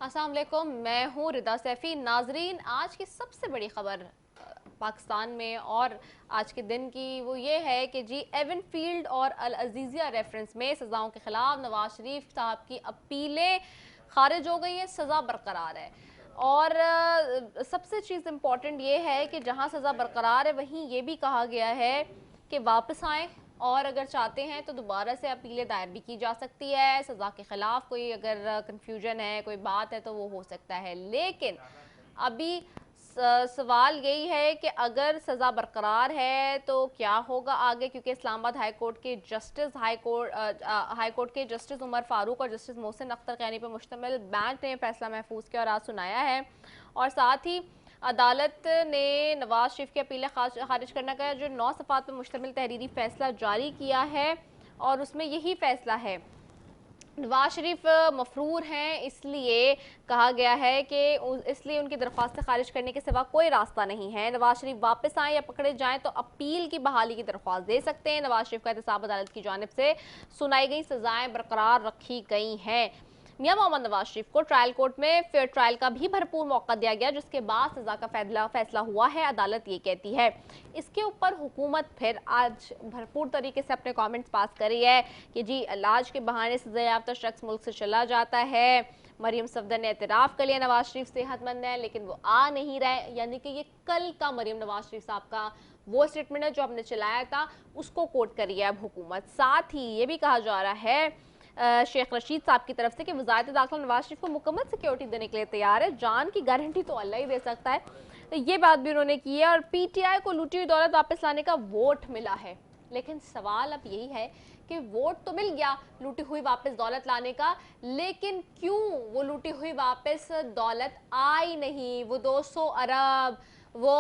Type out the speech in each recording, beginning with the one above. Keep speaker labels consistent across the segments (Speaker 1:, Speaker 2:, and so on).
Speaker 1: अस्सलाम वालेकुम, मैं हूँ रिदा सैफी। नाजरीन, आज की सबसे बड़ी खबर पाकिस्तान में और आज के दिन की वो ये है कि जी एवन फील्ड और अल अजीज़िया रेफरेंस में सज़ाओं के खिलाफ नवाज शरीफ साहब की अपीलें खारिज हो गई हैं, सज़ा बरकरार है। और सबसे चीज़ इम्पॉर्टेंट ये है कि जहाँ सज़ा बरकरार है वहीं ये भी कहा गया है कि वापस आएँ और अगर चाहते हैं तो दोबारा से अपीलें दायर भी की जा सकती है। सज़ा के ख़िलाफ़ कोई अगर कन्फ्यूजन है, कोई बात है तो वो हो सकता है। लेकिन अभी सवाल यही है कि अगर सज़ा बरकरार है तो क्या होगा आगे, क्योंकि इस्लामाबाद हाई कोर्ट के जस्टिस हाई कोर्ट के जस्टिस उमर फारूक और जस्टिस मोहसिन अख्तर कैनी पर मुश्तमिल बेंच ने फैसला महफूज किया और आज सुनाया है। और साथ ही अदालत ने नवाज शरीफ की अपीलें खारिज करने का जो 9 सफ़ात पर मुश्तमिल तहरीरी फैसला जारी किया है और उसमें यही फैसला है नवाज शरीफ मफरूर हैं, इसलिए कहा गया है कि इसलिए उनकी दरख्वास्त खारिज करने के सिवा कोई रास्ता नहीं है। नवाज शरीफ वापस आएँ या पकड़े जाएं तो अपील की बहाली की दरख्वास्त दे सकते हैं। नवाज शरीफ का एहतसाब अदालत की जानिब से सुनाई गई सजाएं बरकरार रखी गई हैं। मियां मोहम्मद नवाज शरीफ को ट्रायल कोर्ट में फेयर ट्रायल का भी भरपूर मौका दिया गया, जिसके बाद सजा का फैसला हुआ है। अदालत ये कहती है। इसके ऊपर हुकूमत फिर आज भरपूर तरीके से अपने कमेंट्स पास करी है कि जी इलाज के बहाने सजा याफ्ता शख्स मुल्क से चला जाता है। मरियम सफदर ने एतराफ़ कर लिया नवाज शरीफ सेहतमंद है, लेकिन वो आ नहीं रहे। यानी कि ये कल का मरियम नवाज शरीफ साहब का वो स्टेटमेंट है जो हमने चलाया था, उसको कोट करी है अब हुकूमत। साथ ही ये भी कहा जा रहा है शेख रशीद साहब की तरफ से कि वज़ारत दाखिला नवाज शरीफ को मुकम्मल सिक्योरिटी देने के लिए तैयार है। जान की गारंटी तो अल्लाह ही दे सकता है, तो ये बात भी उन्होंने की है। और पीटीआई को लूटी हुई दौलत वापस लाने का वोट मिला है, लेकिन सवाल अब यही है कि वोट तो मिल गया लूटी हुई वापस दौलत लाने का, लेकिन क्यों वो लूटी हुई वापस दौलत आई नहीं? वो 200 अरब वो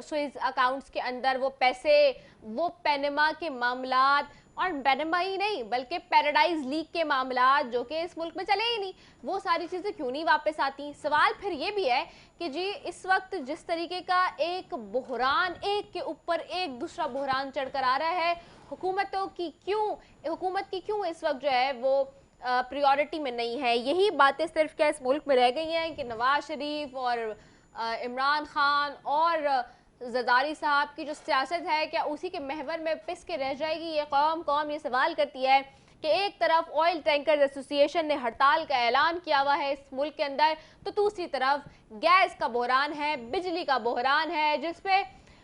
Speaker 1: स्विस अकाउंट्स के अंदर वो पैसे, वो पैनमा के मामलात, और पैनमा ही नहीं बल्कि पैराडाइज लीग के मामलात जो कि इस मुल्क में चले ही नहीं, वो सारी चीज़ें क्यों नहीं वापस आती? सवाल फिर ये भी है कि जी इस वक्त जिस तरीके का एक बुहरान, एक के ऊपर एक दूसरा बुहरान चढ़कर आ रहा है, हुकूमत की क्यों इस वक्त जो है वो प्रायोरिटी में नहीं है? यही बातें सिर्फ क्या इस मुल्क में रह गई हैं कि नवाज शरीफ और इमरान खान और जरदारी साहब की जो सियासत है क्या उसी के महवर में पिस के रह जाएगी? ये कौम ये सवाल करती है कि एक तरफ ऑयल टैंकर्स एसोसिएशन ने हड़ताल का ऐलान किया हुआ है इस मुल्क के अंदर, तो दूसरी तरफ गैस का बहरान है, बिजली का बहरान है, जिसपे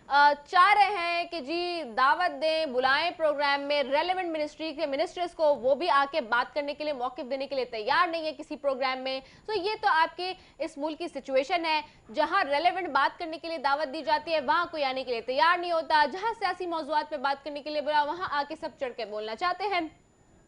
Speaker 1: चाह रहे हैं कि जी दावत दें, बुलाएं प्रोग्राम में रेलेवेंट मिनिस्ट्री के मिनिस्टर्स को, वो भी आके बात करने के लिए, मौक़िफ़ देने के लिए तैयार नहीं है किसी प्रोग्राम में। तो ये तो आपके इस मुल्क की सिचुएशन है, जहां रेलेवेंट बात करने के लिए दावत दी जाती है वहां कोई आने के लिए तैयार नहीं होता, जहां सियासी मौज़ूआत पे बात करने के लिए बुला वहां आके सब चढ़ के बोलना चाहते हैं।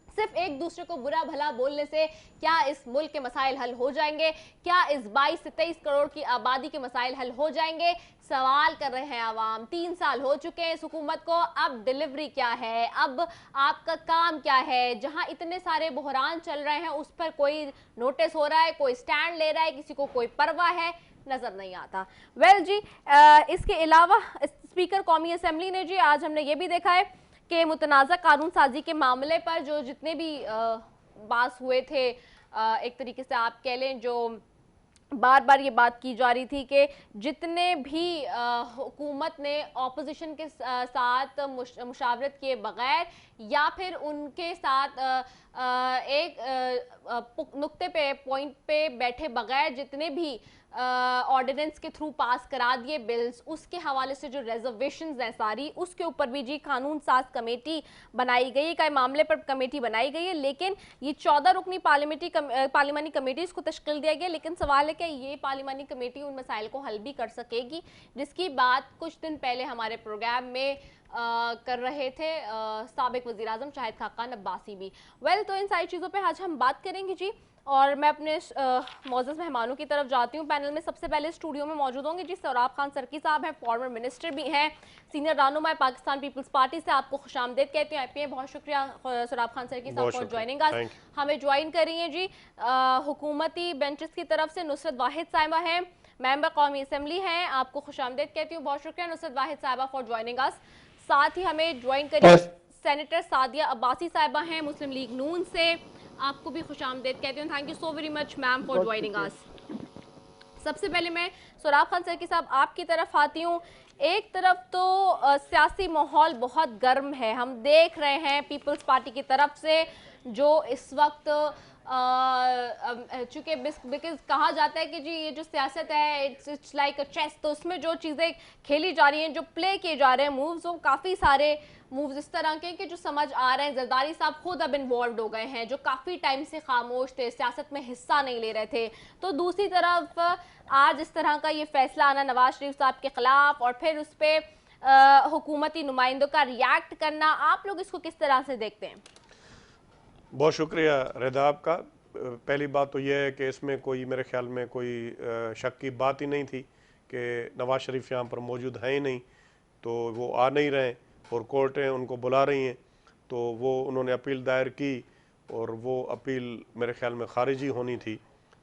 Speaker 1: सिर्फ एक दूसरे को बुरा भला बोलने से क्या इस मुल्क के मसाइल हल हो जाएंगे? क्या इस 22 से 23 करोड़ की आबादी के मसाइल हल हो जाएंगे? सवाल कर रहे हैं आवाम। 3 साल हो चुके हैं इस हुकूमत को, अब डिलीवरी क्या है? अब आपका काम क्या है? जहां इतने सारे बहरान चल रहे हैं उस पर कोई नोटिस हो रहा है, कोई स्टैंड ले रहा है, किसी को कोई परवाह है? नजर नहीं आता। वेल जी, इसके अलावा स्पीकर कौमी असम्बली ने जी आज हमने ये भी देखा है कि मुतनाज़ा कानून साजी के मामले पर जो जितने भी बात हुए थे, एक तरीके से आप कह लें जो बार बार ये बात की जा रही थी कि जितने भी हुकूमत ने ऑपोजिशन के साथ मुशावरत किए बगैर या फिर उनके साथ एक नुक्ते पे पॉइंट पे बैठे बगैर जितने भी ऑर्डिनेंस के थ्रू पास करा दिए बिल्स, उसके हवाले से जो रिजर्वेशंस हैं सारी, उसके ऊपर भी जी कानून साज कमेटी बनाई गई है, कई मामले पर कमेटी बनाई गई है। लेकिन ये 14 रुकनी पार्लिमानी कमेटीज़ को तश्कील दिया गया, लेकिन सवाल है कि ये पार्लिमानी कमेटी उन मसाइल को हल भी कर सकेगी, जिसकी बात कुछ दिन पहले हमारे प्रोग्राम में कर रहे थे साबिक वज़ीर आज़म शाहिद खाकान अब्बासी भी। वेल, तो इन सारी चीज़ों पे आज हम बात करेंगे जी, और मैं अपने मौजूद मेहमानों की तरफ जाती हूँ। पैनल में सबसे पहले स्टूडियो में मौजूद होंगे जी सोराब खान सरकी साहब हैं, फॉर्मर मिनिस्टर भी हैं, सीनियर रहनुमा पाकिस्तान पीपल्स पार्टी से, आपको खुशामदीद कहते हैं। IPA बहुत शुक्रिया सोराब खान सरकी साहब फॉर ज्वाइनिंग अस। हमें ज्वाइन कर रही हैं जी हुकूमती बेंचेस की तरफ से नुसरत वाहिद साहिबा हैं, मेंबर कौमी असम्बली हैं, आपको खुशामदीद कहती हूँ। बहुत शुक्रिया नुसरत वाहिद साहिबा फॉर ज्वाइनिंग अस। साथ ही हमें ज्वाइन करिए सेनेटर सादिया अब्बासी साहिबा हैं मुस्लिम लीग नून से, आपको भी खुशामदीद कहती हूँ। Thank you so very much ma'am for
Speaker 2: बहुत
Speaker 1: ज्वाइनिंग
Speaker 2: शुक्रिया।
Speaker 1: अस। सबसे पहले मैं सुराब खान सर की साहब आपकी तरफ आती हूँ। एक तरफ तो सियासी माहौल बहुत गर्म है, हम देख रहे हैं पीपल्स पार्टी की तरफ से जो इस वक्त चूंकि बिकॉज कहा जाता है कि जी ये जो सियासत है इट्स लाइक अ चेस, तो उसमें जो चीज़ें खेली जा रही हैं, जो प्ले किए जा रहे हैं मूव्स, वो काफ़ी सारे मूव्स इस तरह के कि जो समझ आ रहे हैं। जरदारी साहब खुद अब इन्वॉल्व हो गए हैं, जो काफ़ी टाइम से खामोश थे, सियासत में हिस्सा नहीं ले रहे थे। तो दूसरी तरफ आज इस तरह का ये फैसला आना नवाज शरीफ साहब के खिलाफ और फिर उस पर हुकूमती नुमाइंदों का रिएक्ट करना, आप लोग इसको किस तरह से देखते हैं?
Speaker 3: बहुत शुक्रिया रिदा आपका। पहली बात तो यह है कि इसमें कोई मेरे ख्याल में कोई शक की बात ही नहीं थी कि नवाज़ शरीफ यहाँ पर मौजूद हैं ही नहीं, तो वो आ नहीं रहे और कोर्टें उनको बुला रही हैं, तो वो उन्होंने अपील दायर की और वो अपील मेरे ख्याल में खारिजी होनी थी।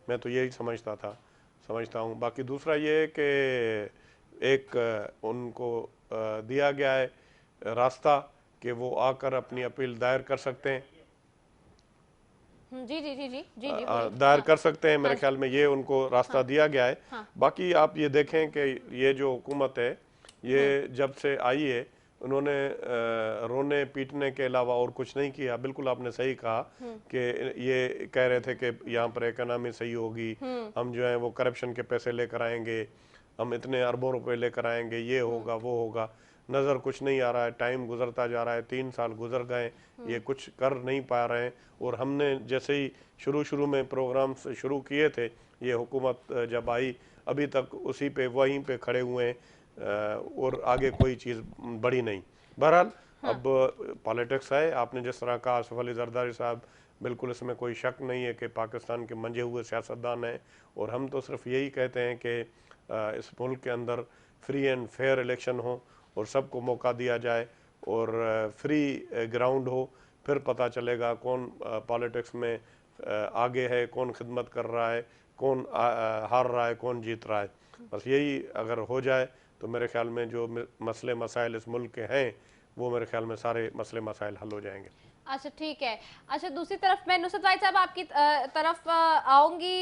Speaker 3: मैं तो यही समझता हूँ। बाकी दूसरा ये है कि एक उनको दिया गया है रास्ता कि वो आकर अपनी अपील दायर कर सकते हैं,
Speaker 1: जी जी जी जी जी जी बोलिए।
Speaker 3: दायर
Speaker 1: हाँ
Speaker 3: कर सकते हैं।
Speaker 1: हाँ
Speaker 3: मेरे
Speaker 1: जी।
Speaker 3: ख्याल में ये उनको रास्ता
Speaker 1: हाँ
Speaker 3: दिया गया है।
Speaker 1: हाँ।
Speaker 3: बाकी आप ये देखें कि ये जो हुकूमत है, ये जब से आई है उन्होंने रोने पीटने के अलावा और कुछ नहीं किया। बिल्कुल आपने सही कहा कि ये कह रहे थे कि यहाँ पर इकनॉमी सही होगी, हम जो है वो करप्शन के पैसे लेकर आएंगे, हम इतने अरबों रुपए लेकर आएंगे, ये होगा वो होगा। नज़र कुछ नहीं आ रहा है, टाइम गुजरता जा रहा है, 3 साल गुजर गए, ये कुछ कर नहीं पा रहे हैं। और हमने जैसे ही शुरू में प्रोग्राम्स शुरू किए थे, ये हुकूमत जब आई अभी तक उसी पे वहीं पे खड़े हुए हैं, और आगे कोई चीज़ बढ़ी नहीं। बहरहाल अब पॉलिटिक्स है, आपने जिस तरह कहा आसिफ अली जरदारी साहब, बिल्कुल इसमें कोई शक नहीं है कि पाकिस्तान के मंजे हुए सियासतदान हैं। और हम तो सिर्फ यही कहते हैं कि इस मुल्क के अंदर फ्री एंड फेयर इलेक्शन हो और सबको मौका दिया जाए और फ्री ग्राउंड हो, फिर पता चलेगा कौन पॉलिटिक्स में आगे है, कौन खिदमत कर रहा है, कौन हार रहा है, कौन जीत रहा है। बस यही अगर हो जाए तो मेरे ख्याल में जो मसले मसाइल इस मुल्क के हैं, वो मेरे ख्याल में सारे मसले मसाइल हल हो जाएंगे।
Speaker 1: अच्छा ठीक है। अच्छा दूसरी तरफ मैं नुसरत वाहिद साहब आपकी तरफ आऊंगी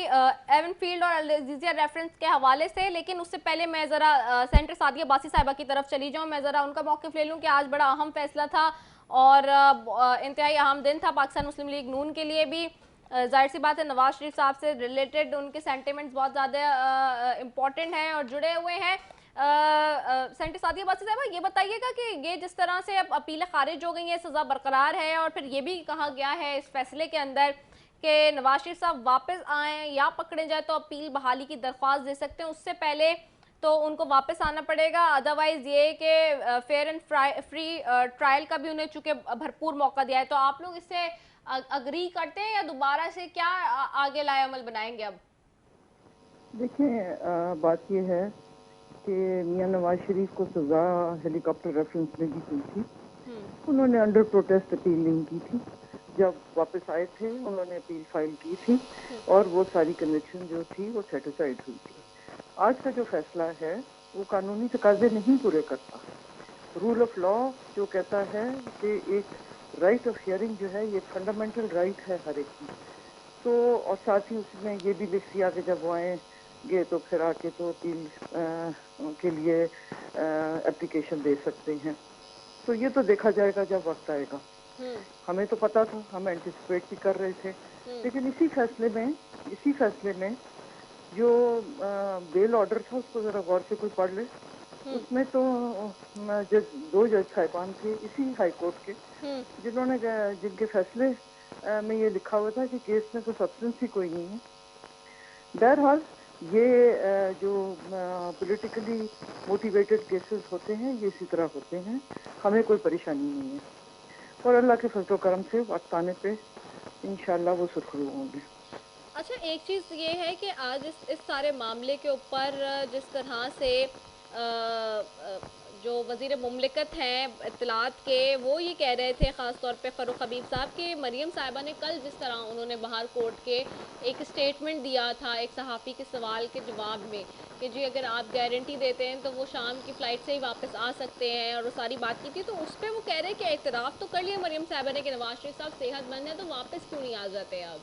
Speaker 1: एवन फील्ड और अल अज़ीज़िया रेफरेंस के हवाले से, लेकिन उससे पहले मैं ज़रा सेंटर सादिया बासी साहिबा की तरफ चली जाऊं। मैं ज़रा उनका मौक़िफ़ ले लूं कि आज बड़ा अहम फैसला था और इंतहाई अहम दिन था पाकिस्तान मुस्लिम लीग नून के लिए भी। जाहिर सी बात है नवाज शरीफ साहब से रिलेटेड उनके सेंटिमेंट्स बहुत ज़्यादा इम्पॉर्टेंट हैं और जुड़े हुए हैं। सेंटर सादिया बासी साहब ये बताइएगा कि ये जिस तरह से अब अपीलें खारिज हो गई हैं, सज़ा बरकरार है और फिर ये भी कहा गया है इस फैसले के अंदर कि नवाज शरीफ साहब वापस आएँ या पकड़े जाए तो अपील बहाली की दरख्वास्त दे सकते हैं, उससे पहले तो उनको वापस आना पड़ेगा। अदरवाइज ये कि फेयर एंड फ्री ट्रायल का भी उन्हें चूंकि भरपूर मौका दिया है, तो आप लोग इससे अग्री करते हैं या दोबारा से क्या आगे लाए अमल बनाएंगे? अब
Speaker 2: देखिए, बात यह है कि मियां नवाज शरीफ को सजा हेलीकॉप्टर रेफरेंस में भी हुई थी। उन्होंने अंडर प्रोटेस्ट अपील नहीं की थी। जब वापस आए थे उन्होंने अपील फाइल की थी और वो सारी कन्विक्शन जो थी वो सेटिस्फाइड हुई थी। आज का जो फैसला है वो कानूनी तकाजे नहीं पूरे करता। रूल ऑफ लॉ जो कहता है कि एक राइट ऑफ हियरिंग जो है ये फंडामेंटल राइट है हर एक की। तो और साथ ही उसमें ये भी लिख दिया कि जब वो आएंगे तो फिर आके तो अपील के लिए एप्लीकेशन दे सकते हैं। तो ये तो देखा जाएगा जब वक्त आएगा। हमें तो पता था, हम एंटिसिपेट भी कर रहे थे, लेकिन इसी फैसले में जो बेल ऑर्डर था उसको जरा गौर से कोई पढ़ ले। उसमें तो दो जज साहिबान थे इसी हाई कोर्ट के, जिनके फैसले में ये लिखा हुआ था कि केस में कोई सब्सटेंस ही कोई नहीं है। बहरहाल ये जो पॉलिटिकली मोटिवेटेड केसेस होते हैं ये इसी तरह होते हैं, हमें कोई परेशानी नहीं है और अल्लाह के फजल करम से वक्त आने पे इंशाल्लाह वो सुरखरू होंगे।
Speaker 1: अच्छा एक चीज़ ये है कि आज इस सारे मामले के ऊपर जिस तरह से जो वज़ीर मुमलिकत हैं इत्तलात के, वो ये कह रहे थे ख़ास तौर पे फ़ारूक हबीब साहब कि मरियम साहिबा ने कल जिस तरह उन्होंने बाहर कोर्ट के एक स्टेटमेंट दिया था एक सहाफ़ी के सवाल के जवाब में कि जी अगर आप गारंटी देते हैं तो वो शाम की फ़्लाइट से ही वापस आ सकते हैं, और वो सारी बात की थी, तो उस पर वो कह रहे हैं कि एतराफ़ तो कर लिया मरियम साहिबा ने कि नवाज शरीफ साहब सेहतमंद हैं, तो वापस क्यों नहीं आ जाते अब?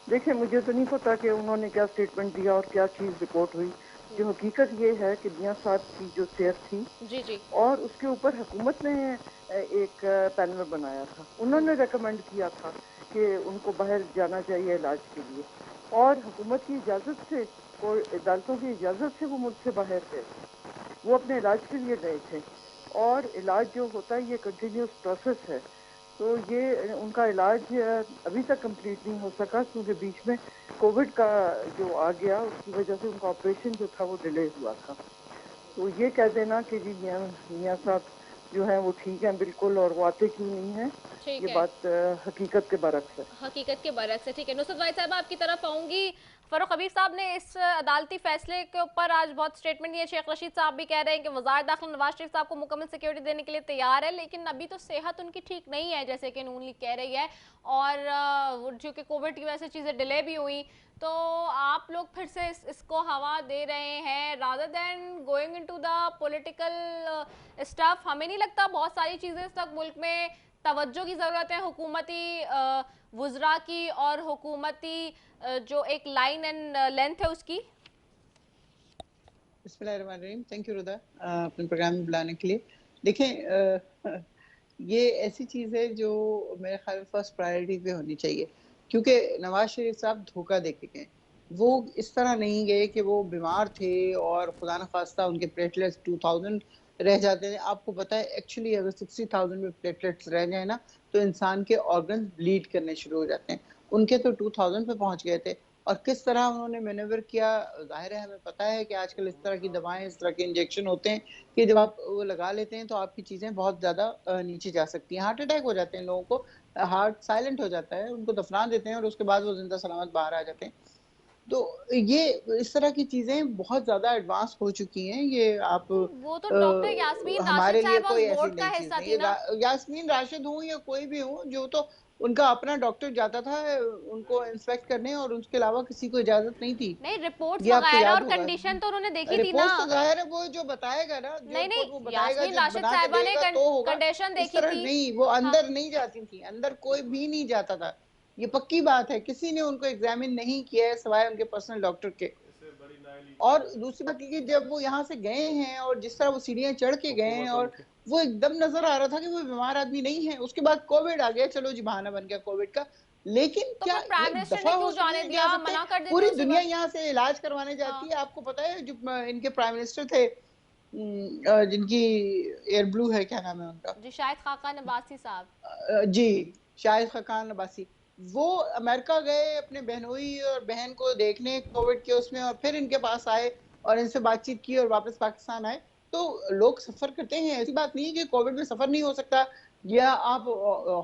Speaker 2: देखिए, मुझे तो नहीं पता कि उन्होंने क्या स्टेटमेंट दिया और क्या चीज़ रिपोर्ट हुई। जो हकीकत ये है कि मियां साहब की जो सेहत थी
Speaker 1: जी जी।
Speaker 2: और उसके ऊपर हुकूमत ने एक पैनल बनाया था। उन्होंने रेकमेंड किया था कि उनको बाहर जाना चाहिए इलाज के लिए, और हुकूमत की इजाज़त से और अदालतों की इजाज़त से वो मुझसे बाहर गए। वो अपने इलाज के लिए गए थे, और इलाज जो होता है ये कंटिन्यूस प्रोसेस है। तो ये उनका इलाज अभी तक कंप्लीट नहीं हो सका, क्योंकि बीच में कोविड का जो आ गया उसकी वजह से उनका ऑपरेशन जो था वो डिले हुआ था। तो ये कह देना कि जी मियाँ मियाँ साहब जो हैं वो ठीक हैं बिल्कुल, और वो आते क्यों नहीं हैं, ये
Speaker 1: ठीक है।
Speaker 2: बात हकीकत के बरक्स है।
Speaker 1: हकीकत के बरक्स है। ठीक है, नुसरत भाई साहब आपकी तरफ आऊंगी। फ़ारूक हबीब साहब ने इस अदालती फैसले के ऊपर आज बहुत स्टेटमेंट दिए। शेख रशीद साहब भी कह रहे हैं कि वज़ारत दाखिला नवाज शरीफ साहब को मुकम्मल सिक्योरिटी देने के लिए तैयार है, लेकिन अभी तो सेहत उनकी ठीक नहीं है जैसे कि नून लीग कह रही है, और जो कि कोविड की वजह से चीज़ें डिले भी हुई, तो आप लोग फिर से इसको हवा दे रहे हैं rather than going into the political stuff. हमें नहीं लगता बहुत सारी चीज़ें इस वक्त मुल्क में तवज्जो की ज़रूरत है, हुकूमती वुज़रा की और हुकूमती जो एक लाइन एंड लेंथ है उसकी?
Speaker 4: बिस्मिल्लाहिर्रहमानिर्रहीम। थैंक यू रुदा अपने प्रोग्राम में बुलाने के लिए। देखें, ये ऐसी चीज़ है जो मेरे ख्याल में फर्स्ट प्रायोरिटी पे होनी चाहिए, क्योंकि नवाज शरीफ साहब धोखा दे के गए। वो इस तरह नहीं गए कि वो बीमार थे और खुदा न खास्ता उनके प्लेटलेट्स 2000 रह जाते थे। आपको पता है एक्चुअली अगर 60,000 में प्लेटलेट्स रह जाए ना तो इंसान के ऑर्गन ब्लीड करने शुरू हो जाते हैं। उनके तो 2000 पे पहुंच गए थे। और किस तरह उन्होंने मैनेवर किया, ज़ाहिर है हमें पता है कि आजकल इस तरह की दवाएँ, इस तरह के इंजेक्शन होते हैं कि जब आप वो लगा लेते हैं तो आपकी चीज़ें बहुत ज़्यादा नीचे जा सकती हैं। हार्ट अटैक हो जाते हैं लोगों को, हार्ट साइलेंट हो जाता है, उनको दफना देते हैं और उसके बाद वो ज़िंदा सलामत बाहर आ जाते हैं। तो ये इस तरह की चीज़ें बहुत ज़्यादा एडवांस हो चुकी हैं। ये आप
Speaker 1: वो तो डॉक्टर यास्मीन राशिद
Speaker 4: हमारे लिए
Speaker 1: साहिबा
Speaker 4: कोई
Speaker 1: उस
Speaker 4: ऐसी
Speaker 1: बोर्ड का
Speaker 4: नई चीज़
Speaker 1: हिस्सा
Speaker 4: नहीं
Speaker 1: थी
Speaker 4: है।
Speaker 1: ना?
Speaker 4: यास्मीन राशिद हों या कोई भी हो, जो तो उनका अपना डॉक्टर जाता था उनको इंस्पेक्ट करने, और उसके अलावा किसी को इजाज़त नहीं थी।
Speaker 1: नहीं, रिपोर्ट्स
Speaker 4: ये आपको
Speaker 1: वगैरह
Speaker 4: याद
Speaker 1: और
Speaker 4: होगा।
Speaker 1: कंडीशन तो उन्होंने देखी थी ना?
Speaker 4: रिपोर्ट्स तो ज़ाहिर है वो जो बताएगा ना, जो
Speaker 1: नहीं
Speaker 4: रिपोर्ट वो
Speaker 1: नहीं,
Speaker 4: बताएगा,
Speaker 1: यास्मीन
Speaker 4: जो
Speaker 1: राशिद
Speaker 4: बना के
Speaker 1: साहिबा ने
Speaker 4: देगा तो होगा।
Speaker 1: कंडीशन
Speaker 4: इस
Speaker 1: देखी
Speaker 4: तरह
Speaker 1: थी।
Speaker 4: नहीं, वो
Speaker 1: हाँ।
Speaker 4: अंदर नहीं जाती थी, अंदर कोई भी नहीं जाता था। ये पक्की बात है, किसी ने उनको एग्ज़ामिन नहीं किया है सिवाय उनके पर्सनल डॉक्टर के। और दूसरी बात ये कि जब वो यहाँ से गए हैं और जिस तरह वो सीढ़ियाँ चढ़ के गए हैं, और वो एकदम नज़र आ रहा था कि वो बीमार आदमी नहीं है। उसके बाद कोविड आ गया, चलो जी बहाना बन गया कोविड का। लेकिन
Speaker 1: तो
Speaker 4: क्या
Speaker 1: फिर प्राइम
Speaker 4: एक
Speaker 1: मिनिस्टर ने
Speaker 4: दफ़ा
Speaker 1: क्यों
Speaker 4: हॉस्पिटल
Speaker 1: जाने
Speaker 4: नहीं जा
Speaker 1: दिया,
Speaker 4: सकते?
Speaker 1: मना कर देते
Speaker 4: पूरी
Speaker 1: उसी
Speaker 4: दुनिया
Speaker 1: वक्त?
Speaker 4: यहाँ से इलाज करवाने जाती
Speaker 1: हाँ।
Speaker 4: है। आपको पता है जो इनके प्राइम मिनिस्टर थे, जिनकी एयर ब्लू है, क्या नाम है उनका?
Speaker 1: जी, शाहिद खाका नबासी साहब।
Speaker 4: जी, शाहिद खाकान अब्बासी। वो अमेरिका गए अपने बहनोई और बहन को देखने कोविड के उसमें, और फिर इनके पास आए और इनसे बातचीत की और वापस पाकिस्तान आए। तो लोग सफ़र करते हैं, ऐसी बात नहीं है कि कोविड में सफ़र नहीं हो सकता या आप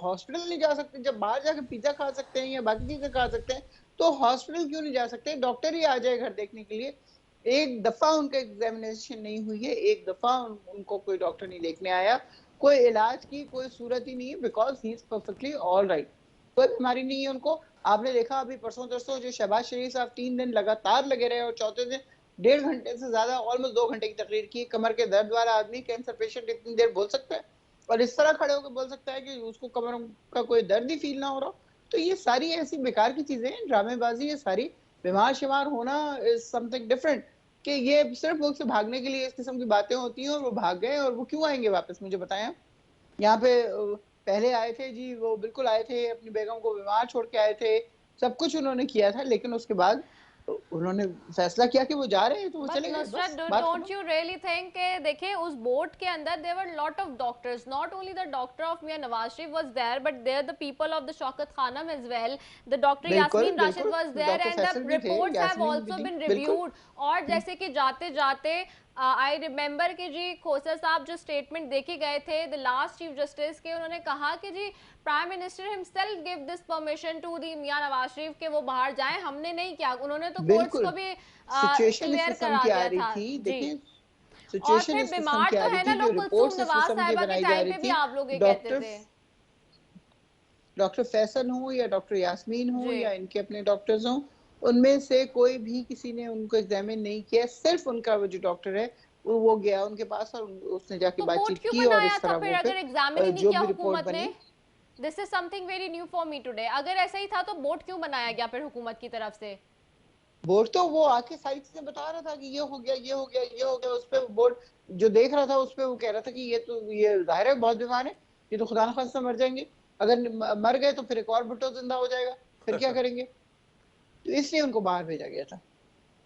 Speaker 4: हॉस्पिटल नहीं जा सकते। जब बाहर जाके पिज़्ज़ा खा सकते हैं या बाकी चीज़ें खा सकते हैं, तो हॉस्पिटल क्यों नहीं जा सकते? डॉक्टर ही आ जाए घर देखने के लिए। एक दफ़ा उनका एग्ज़ामिनेशन नहीं हुई है, एक दफ़ा उनको कोई डॉक्टर नहीं देखने आया। कोई इलाज की कोई सूरत ही नहीं है, because he is perfectly alright. कोई बीमारी नहीं है उनको। आपने देखा अभी परसों-तरसों जो शहबाज शरीफ साहब 3 दिन लगातार लगे रहे और चौथे दिन 1.5 घंटे से ज़्यादा ऑलमोस्ट 2 घंटे की तकरीर की। कमर के दर्द वाला आदमी, कैंसर पेशेंट, इतनी देर बोल सकता है? और इस तरह खड़े होके बोल सकता है कि उसको कमर का कोई दर्द ही फ़ील ना हो रहा हो? तो ये सारी ऐसी बेकार की चीज़ें हैं, ड्रामेबाज़ी है सारी। बीमार-शिमार होना इज़ समथिंग डिफरेंट, कि ये सिर्फ़ मुल्क से भागने के लिए इस किस्म की बातें होती हैं, और वो भाग गए, और वो क्यों आएँगे वापस, मुझे बताएँ आप? यहाँ पे पहले आए थे जी, वो बिल्कुल आए थे, अपनी बेगम को बीमार छोड़ के आए थे, सब कुछ उन्होंने किया था, लेकिन उसके बाद उन्होंने फैसला किया कि वो जा रहे हैं, तो वो
Speaker 1: बट
Speaker 4: चले गए,
Speaker 1: नुसरत,
Speaker 4: बस बात
Speaker 1: डोंट
Speaker 4: खत्म।
Speaker 1: यू रियली थिंक कि देखिए उस बोट के अंदर there were lot of doctors, not only the doctor of Mian Nawaz Sharif was there, but there the people of the Shaukat Khanum as well, the doctor
Speaker 4: बिल्कुल,
Speaker 1: यास्मीन राशिद
Speaker 4: बिल्कुल,
Speaker 1: was there
Speaker 4: doctor
Speaker 1: and the
Speaker 4: Faisal भी थे,
Speaker 1: reports have
Speaker 4: Yasmin भी
Speaker 1: आल्सो
Speaker 4: थी,
Speaker 1: been
Speaker 4: बिल्कुल।
Speaker 1: Reviewed. और जैसे कि जाते जाते आई रिमेंबर कि जी खोसर साहब जो स्टेटमेंट देके गए थे द लास्ट चीफ जस्टिस के, उन्होंने कहा कि जी prime minister himself give this permission to the Mian Nawaz Sharif के वो बाहर जाएं, हमने नहीं किया। उन्होंने तो कोर्ट्स
Speaker 4: बिल्कुल,
Speaker 1: को भी
Speaker 4: सिचुएशन इस
Speaker 1: क्लियर
Speaker 4: किस्म
Speaker 1: करा
Speaker 4: की आ
Speaker 1: दिया
Speaker 4: रही
Speaker 1: था
Speaker 4: थी।
Speaker 1: जी।
Speaker 4: देखें,
Speaker 1: और
Speaker 4: सिचुएशन
Speaker 1: फिर
Speaker 4: इस किस्म
Speaker 1: बीमार
Speaker 4: की आ
Speaker 1: तो
Speaker 4: रही
Speaker 1: है ना
Speaker 4: थी, जो
Speaker 1: लोग, कुलसूम
Speaker 4: रिपोर्ट्स इस
Speaker 1: नवाज
Speaker 4: किस्म की
Speaker 1: साहिबा के
Speaker 4: बनाई जा
Speaker 1: टाइम
Speaker 4: रही
Speaker 1: पे भी
Speaker 4: थी।
Speaker 1: आप लोग ये कहते
Speaker 4: डॉक्टर
Speaker 1: थे।
Speaker 4: डॉक्टर फैसल हों या डॉक्टर यास्मीन हों
Speaker 1: जी।
Speaker 4: या इनके अपने डॉक्टर्स हों, उनमें से कोई भी किसी ने उनको एग्जामिन नहीं किया। सिर्फ उनका वो जो डॉक्टर है वो गया उनके पास और उसने जाके
Speaker 1: तो बोर्ड
Speaker 4: बातचीत
Speaker 1: क्यों
Speaker 4: की और
Speaker 1: बनाया
Speaker 4: इस
Speaker 1: था
Speaker 4: तरह
Speaker 1: फिर,
Speaker 4: वो
Speaker 1: अगर
Speaker 4: फिर
Speaker 1: एग्जामिन ही नहीं
Speaker 4: जो
Speaker 1: किया
Speaker 4: भी रिपोर्ट
Speaker 1: हुकूमत ने?
Speaker 4: बनी।
Speaker 1: This is something very new for me today. अगर ऐसा ही था तो बोर्ड क्यों बनाया गया फिर हुकूमत की तरफ से?
Speaker 4: बोर्ड तो वो आके सारी चीजें बता रहा था कि ये हो गया, ये हो गया, ये हो गया। उस पे बोर्ड जो देख रहा था उस पे वो कह रहा था कि ये जाहिर है बहुत बीमार है, ये तो खुदा न खास्ता मर जाएंगे। अगर मर गए तो फिर एक और भुट्टो जिंदा हो जाएगा, फिर क्या करेंगे? तो इसलिए उनको बाहर भेजा गया था।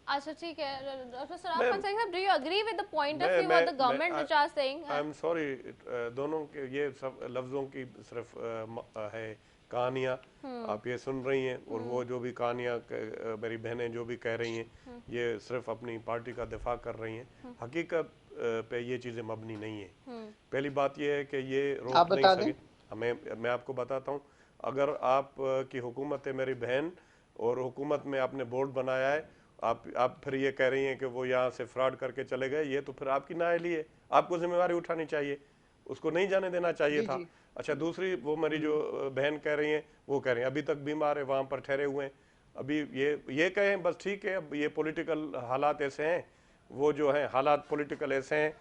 Speaker 1: अच्छा ठीक है। डॉक्टर सराफ
Speaker 3: मैं
Speaker 1: खान साहब, do you agree with the point of
Speaker 3: मैं
Speaker 1: व्यू ऑफ द
Speaker 3: मैं
Speaker 1: government which are saying?
Speaker 3: I am sorry, दोनों के ये सब लफ्ज़ों की सिर्फ है कहानियाँ आप ये सुन रही हैं, और वो जो भी कहानियाँ मेरी बहनें जो भी कह रही हैं ये सिर्फ अपनी पार्टी का दिफा कर रही हैं। हकीकत पे ये चीज़ें मबनी नहीं है। पहली बात ये है कि ये
Speaker 4: आप
Speaker 3: रोक नहीं
Speaker 4: बता
Speaker 3: सके
Speaker 4: दें।
Speaker 3: हमें। मैं आपको बताता हूँ, अगर आप की हुकूमत है मेरी बहन, और हुकूमत में आपने बोर्ड बनाया है, आप फिर ये कह रही हैं कि वो यहाँ से फ्रॉड करके चले गए, ये तो फिर आपकी नाअहली है, आपको जिम्मेवारी उठानी चाहिए, उसको नहीं जाने देना चाहिए
Speaker 4: जी
Speaker 3: था।
Speaker 4: जी।
Speaker 3: अच्छा, दूसरी वो मेरी जो बहन कह रही हैं, वो कह रही हैं अभी तक बीमार है, वहाँ पर ठहरे हुए हैं। अभी ये कहें बस ठीक है, अब ये पॉलिटिकल हालात ऐसे हैं, वो जो हैं हालात पॉलिटिकल ऐसे हैं,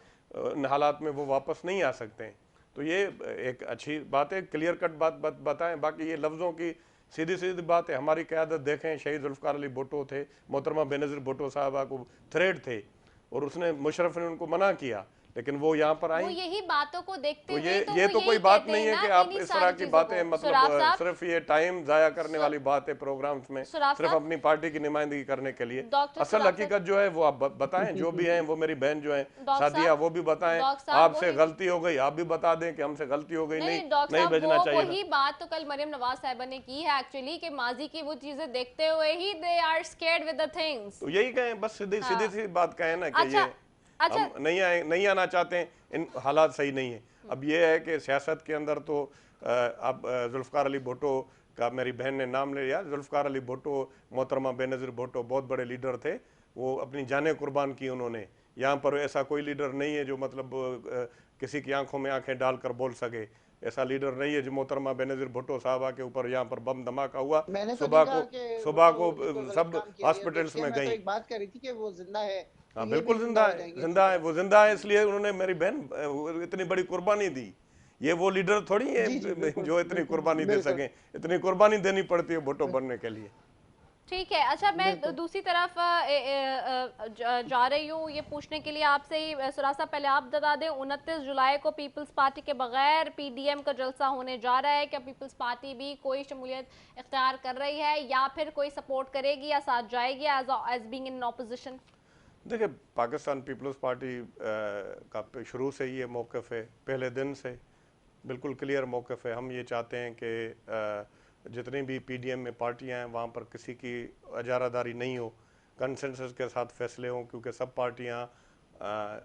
Speaker 3: उन हालात में वो वापस नहीं आ सकते हैं। तो ये एक अच्छी बात है, क्लियर कट बात बताएं। बाकी ये लफ्ज़ों की सीधी सीधी बात है। हमारी क़यादत देखें, शहीद जुल्फ़िकार अली भुट्टो थे, मोहतरमा बेनज़ीर भुट्टो साहबा को थ्रेड थे, और उसने मुशर्रफ ने उनको मना किया, लेकिन वो यहाँ पर आई।
Speaker 1: वो यही बातों को देखते
Speaker 3: तो
Speaker 1: हुए
Speaker 3: ये
Speaker 1: तो
Speaker 3: ये
Speaker 1: वो
Speaker 3: तो
Speaker 1: यही
Speaker 3: कोई बात
Speaker 1: कहते
Speaker 3: नहीं
Speaker 1: हैं
Speaker 3: है
Speaker 1: ना
Speaker 3: कि आप
Speaker 1: इन्हीं
Speaker 3: इस तरह
Speaker 1: सारी
Speaker 3: की
Speaker 1: चीजों
Speaker 3: बातें,
Speaker 1: को।
Speaker 3: मतलब
Speaker 1: सुराब साहब,
Speaker 3: सिर्फ ये टाइम ज़ाया करने वाली बात है प्रोग्राम्स में,
Speaker 1: सुराब
Speaker 3: सिर्फ
Speaker 1: साहब,
Speaker 3: अपनी पार्टी की नुमाइंदगी करने के लिए।
Speaker 1: डॉक्टर
Speaker 3: असल
Speaker 1: सुराब साहब,
Speaker 3: हकीकत जो है वो आप बताएं, जो भी हैं वो मेरी बहन जो है
Speaker 1: डॉक्टर
Speaker 3: सादिया,
Speaker 1: साहब,
Speaker 3: वो भी बताएं।
Speaker 1: डॉक्टर साहब
Speaker 3: आपसे गलती हो गई, आप भी बता दें कि हमसे गलती हो गई, नहीं
Speaker 1: नहीं डॉक्टर
Speaker 3: नहीं
Speaker 1: साहब,
Speaker 3: भेजना
Speaker 1: वो
Speaker 3: चाहिए था।
Speaker 1: वही बात तो कल मरियम नवाज साहिबा ने की है एक्चुअली, कि माजी की वो चीजें देखते हुए ही they are scared with the things.
Speaker 3: तो यही कहें, बस सीधी
Speaker 1: हाँ।
Speaker 3: सीधी सी बात कहें ना कि
Speaker 1: अच्छा
Speaker 3: ये
Speaker 1: अच्छा।
Speaker 3: हम नहीं आना चाहते हैं, इन हालात सही नहीं है। अब ये है कि सियासत के अंदर तो अब जुल्फ़िकार अली भुट्टो का मेरी बहन ने नाम ले लिया। जुल्फ़िकार अली भुट्टो, मोहतरमा बेनज़ीर भुट्टो बहुत बड़े लीडर थे, वो अपनी जानें कुर्बान की उन्होंने। यहाँ पर ऐसा कोई लीडर नहीं है जो मतलब किसी की आंखों में आंखें डालकर बोल सके। ऐसा लीडर नहीं है जो मोहतरमा बेनज़ीर भुट्टो साहबा के ऊपर यहाँ पर बम धमाका हुआ,
Speaker 4: मैंने तो नहीं
Speaker 3: सुबह
Speaker 4: कहा कि
Speaker 3: को
Speaker 4: भुट्टो ने कोई गलत
Speaker 3: सब
Speaker 4: काम किया या कुछ
Speaker 3: हॉस्पिटल्स
Speaker 4: किया।
Speaker 3: में
Speaker 4: मैं तो
Speaker 3: गई।
Speaker 4: एक बात कर रही थी कि वो जिंदा है, तो
Speaker 3: हाँ
Speaker 4: ये भी
Speaker 3: बिल्कुल
Speaker 4: जिंदा
Speaker 3: जिंदा
Speaker 4: हो
Speaker 3: है,
Speaker 4: जाएंगे इसी
Speaker 3: जिंदा है,
Speaker 4: तरह।
Speaker 3: वो जिंदा है, इसलिए उन्होंने मेरी बहन इतनी बड़ी कुर्बानी दी। ये वो लीडर थोड़ी है
Speaker 4: जी जी, बिल्कुल
Speaker 3: जो इतनी
Speaker 4: बिल्कुल
Speaker 3: कुर्बानी दे
Speaker 4: बिल्कुल
Speaker 3: सके। इतनी कुर्बानी देनी पड़ती है भुट्टो बनने के लिए।
Speaker 1: ठीक है। अच्छा, मैं
Speaker 4: बिल्कुल।
Speaker 1: दूसरी तरफ जा रही हूँ ये पूछने के लिए आपसे ही। सुराज साहब, पहले आप बता दें, 29 जुलाई को पीपल्स पार्टी के बगैर पीडीएम का जलसा होने जा रहा है। क्या पीपल्स पार्टी भी कोई शमूलियत इख्तियार कर रही है, या फिर कोई सपोर्ट करेगी या साथ जाएगी एज बीइंग इन ऑपोजिशन?
Speaker 3: देखिए, पाकिस्तान पीपल्स पार्टी का शुरू से ही ये मौक़िफ़ है, पहले दिन से बिल्कुल क्लियर मौक़िफ़ है। हम ये चाहते हैं कि जितनी भी पीडीएम में पार्टियां हैं वहाँ पर किसी की अजारादारी नहीं हो, कंसेंसस के साथ फैसले हों, क्योंकि सब पार्टियां